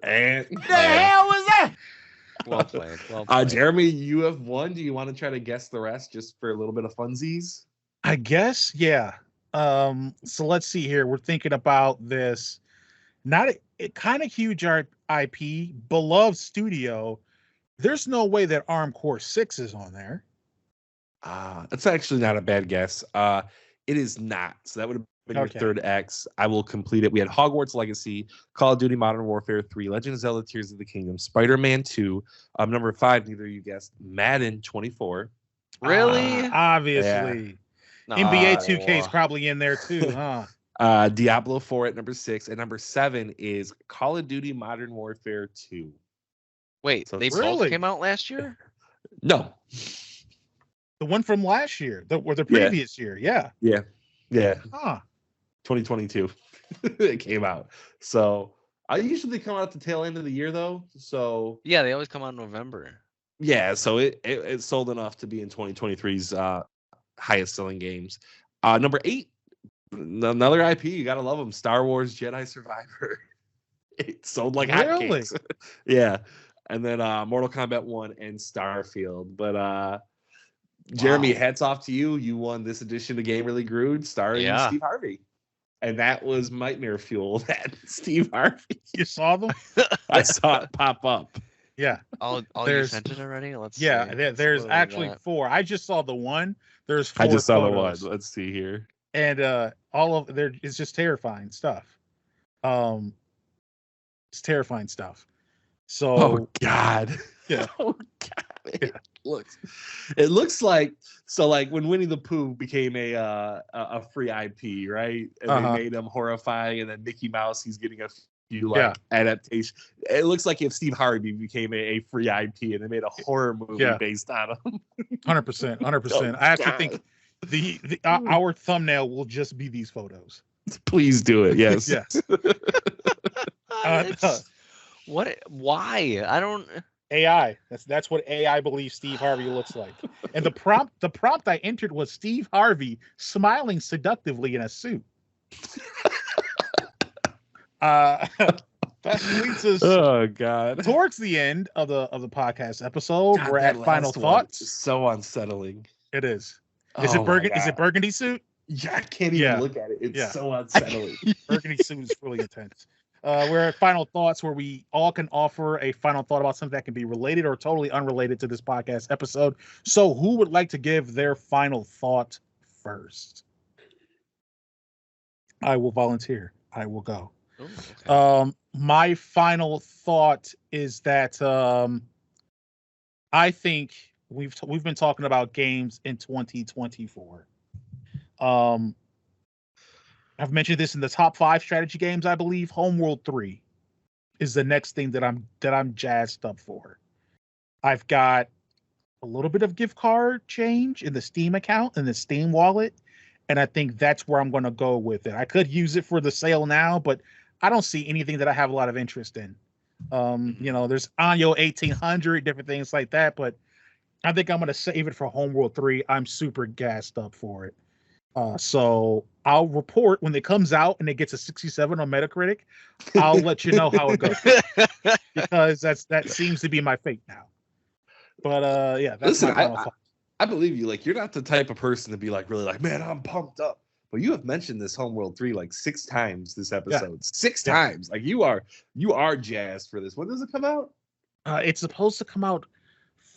And The hell was that? Well played. Well played. Jeremy, you have one. Do you want to try to guess the rest just for a little bit of funsies? I guess, yeah. So let's see here. We're thinking about this. Not a kind of huge IP, beloved studio. There's no way that Armed Core 6 is on there. That's actually not a bad guess. It is not. So that would have been your third X. I will complete it. We had Hogwarts Legacy, Call of Duty Modern Warfare 3, Legend of Zelda Tears of the Kingdom, Spider-Man 2. Number 5, neither of you guessed, Madden 24. Really? Obviously. No. NBA 2K is probably in there too, huh? Diablo 4 at number 6. And number 7 is Call of Duty Modern Warfare 2. Wait, So they both came out last year? No. The one from last year, or the previous year, yeah. Yeah. Huh. 2022 it came out. So I usually come out at the tail end of the year though. So yeah, they always come out in November. Yeah, so it sold enough to be in 2023's highest selling games. Number 8, another IP, you gotta love them, Star Wars Jedi Survivor. It sold like hotcakes. Yeah. And then Mortal Kombat 1 and Starfield. But Jeremy, hats off to you. You won this edition of Game Really Greud starring Steve Harvey. And that was Nightmare Fuel, that Steve Harvey. You saw them? I saw it pop up. Yeah. You sent it already? Let's see. There's actually 4. I just saw the one. There's 4 I just saw photos. the one. Let's see here. And all of there is just terrifying stuff. It's terrifying stuff. So oh God. Yeah. Oh God. It looks like when Winnie the Pooh became a free IP, right? And they made him horrifying, and then Mickey Mouse, he's getting a few adaptation. It looks like if Steve Harvey became a free IP and they made a horror movie based on him. 100%. I actually think our thumbnail will just be these photos. Please do it. Yes. Yes. What? Why? I don't. AI. That's what AI believes Steve Harvey looks like. And the prompt I entered was Steve Harvey smiling seductively in a suit. That leads us towards the end of the podcast episode. God, we're at final thoughts. So unsettling. It is. Is it burgundy? Is it burgundy suit? Yeah, I can't even look at it. It's so unsettling. Burgundy suit is really intense. We're at final thoughts, where we all can offer a final thought about something that can be related or totally unrelated to this podcast episode. So who would like to give their final thought first? I will volunteer. I will go. Ooh, okay. My final thought is that I think we've been talking about games in 2024. I've mentioned this in the top 5 strategy games, I believe. Homeworld 3 is the next thing that I'm jazzed up for. I've got a little bit of gift card change in the Steam account and the Steam wallet, and I think that's where I'm going to go with it. I could use it for the sale now, but I don't see anything that I have a lot of interest in. There's Anyo 1800, different things like that, but I think I'm going to save it for Homeworld 3. I'm super gassed up for it. So I'll report when it comes out and it gets a 67 on Metacritic. I'll let you know how it goes because that seems to be my fate now. But yeah, that's Listen, my final thought. I believe you. Like, you're not the type of person to be like really like, man, I'm pumped up. But you have mentioned this Homeworld 3 like 6 times this episode. Yeah. 6 times. Like you are jazzed for this. When does it come out? It's supposed to come out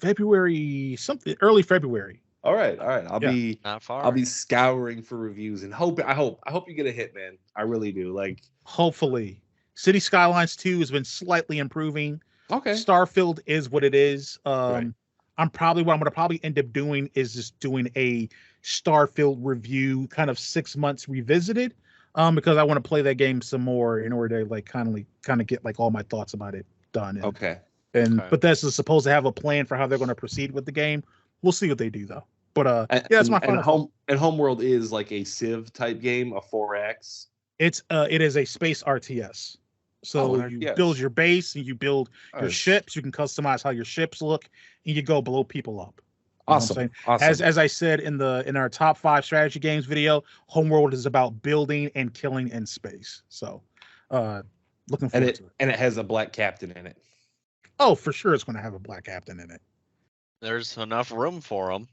early February. All right. I'll be scouring for reviews and I hope you get a hit, man. I really do. Like, hopefully. City Skylines 2 has been slightly improving. Okay. Starfield is what it is. Right. What I'm gonna probably end up doing is just doing a Starfield review, kind of 6 months revisited, because I want to play that game some more in order to like kind of get like all my thoughts about it done. But that's supposed to have a plan for how they're going to proceed with the game. We'll see what they do though. But that's my final. And Homeworld is like a Civ type game, a 4X. It is a space RTS. So you build your base and you build your ships. You can customize how your ships look, and you go blow people up. Awesome. As I said in our top 5 strategy games video, Homeworld is about building and killing in space. So, looking forward to it. And it has a black captain in it. Oh, for sure, it's going to have a black captain in it. There's enough room for him.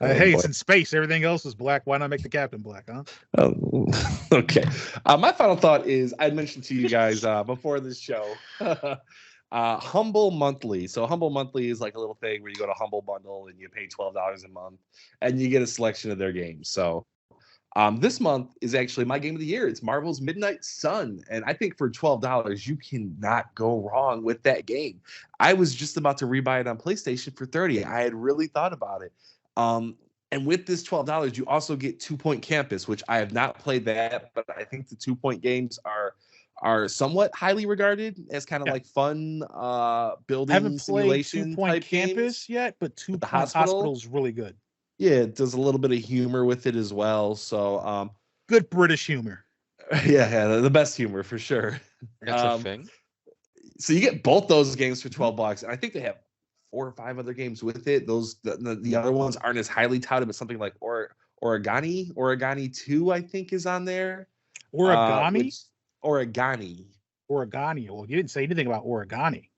Hey, it's in space. Everything else is black. Why not make the captain black, huh? Okay. My final thought is I mentioned to you guys before this show, Humble Monthly. So Humble Monthly is like a little thing where you go to Humble Bundle and you pay $12 a month and you get a selection of their games. So this month is actually my game of the year. It's Marvel's Midnight Sun. And I think for $12, you cannot go wrong with that game. I was just about to rebuy it on PlayStation for $30. I had really thought about it. And with this $12, you also get 2 Point Campus, which I have not played that, but I think the 2 Point games are somewhat highly regarded as kind of like fun building I haven't simulation played 2 Point type Campus games. yet, but 2 Point Hospital is really good. Yeah, it does a little bit of humor with it as well. So good British humor. Yeah, the best humor for sure. That's a thing. So you get both those games for $12, and I think they have 4 or 5 other games with it. The other ones aren't as highly touted, but something like Origami 2, I think, is on there. Origami? Origami. Well, you didn't say anything about Origami.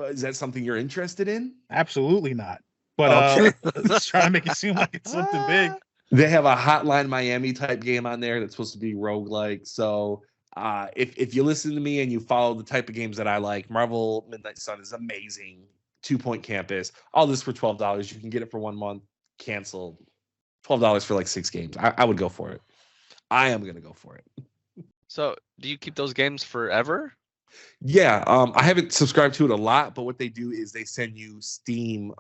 Is that something you're interested in? Absolutely not. But let's try to make it seem like it's something big. They have a Hotline Miami type game on there that's supposed to be roguelike. So if you listen to me and you follow the type of games that I like, Marvel Midnight Sun is amazing. 2 Point Campus, all this for $12. You can get it for 1 month, canceled. $12 for like 6 games. I would go for it. I am gonna go for it. So, do you keep those games forever? Yeah, I haven't subscribed to it a lot, but what they do is they send you Steam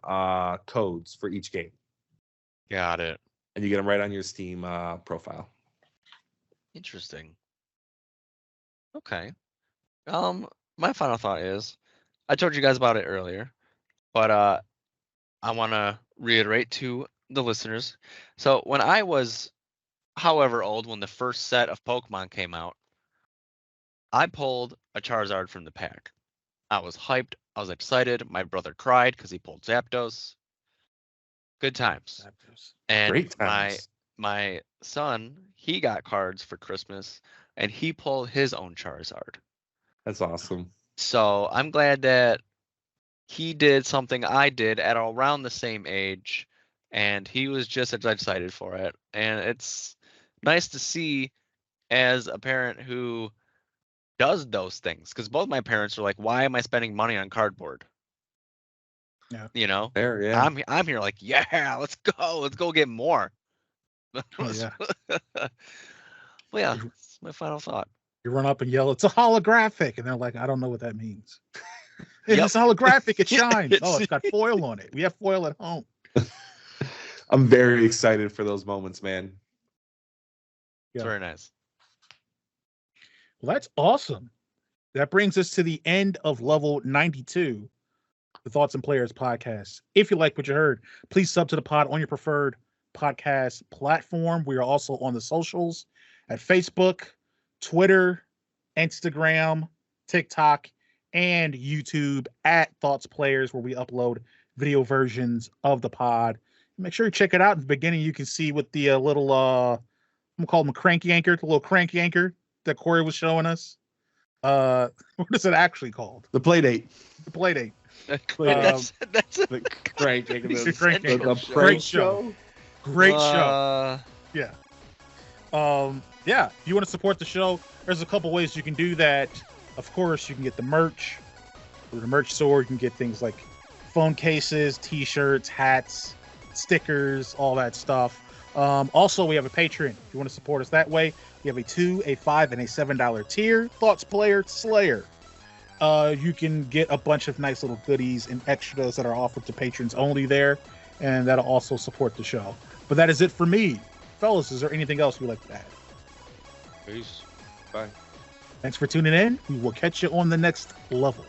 codes for each game. Got it. And you get them right on your Steam profile. Interesting. Okay. My final thought is, I told you guys about it earlier. But I want to reiterate to the listeners. So when I was however old when the first set of Pokemon came out, I pulled a Charizard from the pack. I was hyped. I was excited. My brother cried because he pulled Zapdos. Good times. And great times. My son, he got cards for Christmas, and he pulled his own Charizard. That's awesome. So I'm glad that he did something I did at around the same age, and he was just as excited for it. And it's nice to see as a parent who does those things, because both my parents are like, why am I spending money on cardboard? Yeah. You know, fair, yeah. I'm here like, yeah, let's go get more. Oh, yeah. Well, yeah, that's my final thought. You run up and yell, it's a holographic, and they're like, I don't know what that means. It's holographic, it shines. It's got foil on it. We have foil at home. I'm very excited for those moments, man. It's very nice. Well, that's awesome. That brings us to the end of level 92, the Thoughts and Players podcast. If you like what you heard, please sub to the pod on your preferred podcast platform. We are also on the socials at Facebook, Twitter, Instagram, TikTok, and YouTube at Thoughts Players, where we upload video versions of the pod. Make sure you check it out. In the beginning, you can see with the little, I'm gonna call them a cranky anchor, the little cranky anchor that Corey was showing us. What is it actually called? The Playdate. The Playdate. That's a The crank anchor. The crank anchor. The Great show. Great show. Yeah. Yeah. If you want to support the show, there's a couple ways you can do that. Of course, you can get the merch. Through the merch store, you can get things like phone cases, t-shirts, hats, stickers, all that stuff. Also, we have a Patreon. If you want to support us that way, we have a $2, a $5, and a $7 tier. Thoughts Player Slayer. You can get a bunch of nice little goodies and extras that are offered to patrons only there, and that'll also support the show. But that is it for me. Fellas, is there anything else you'd like to add? Peace. Bye. Thanks for tuning in. We will catch you on the next level.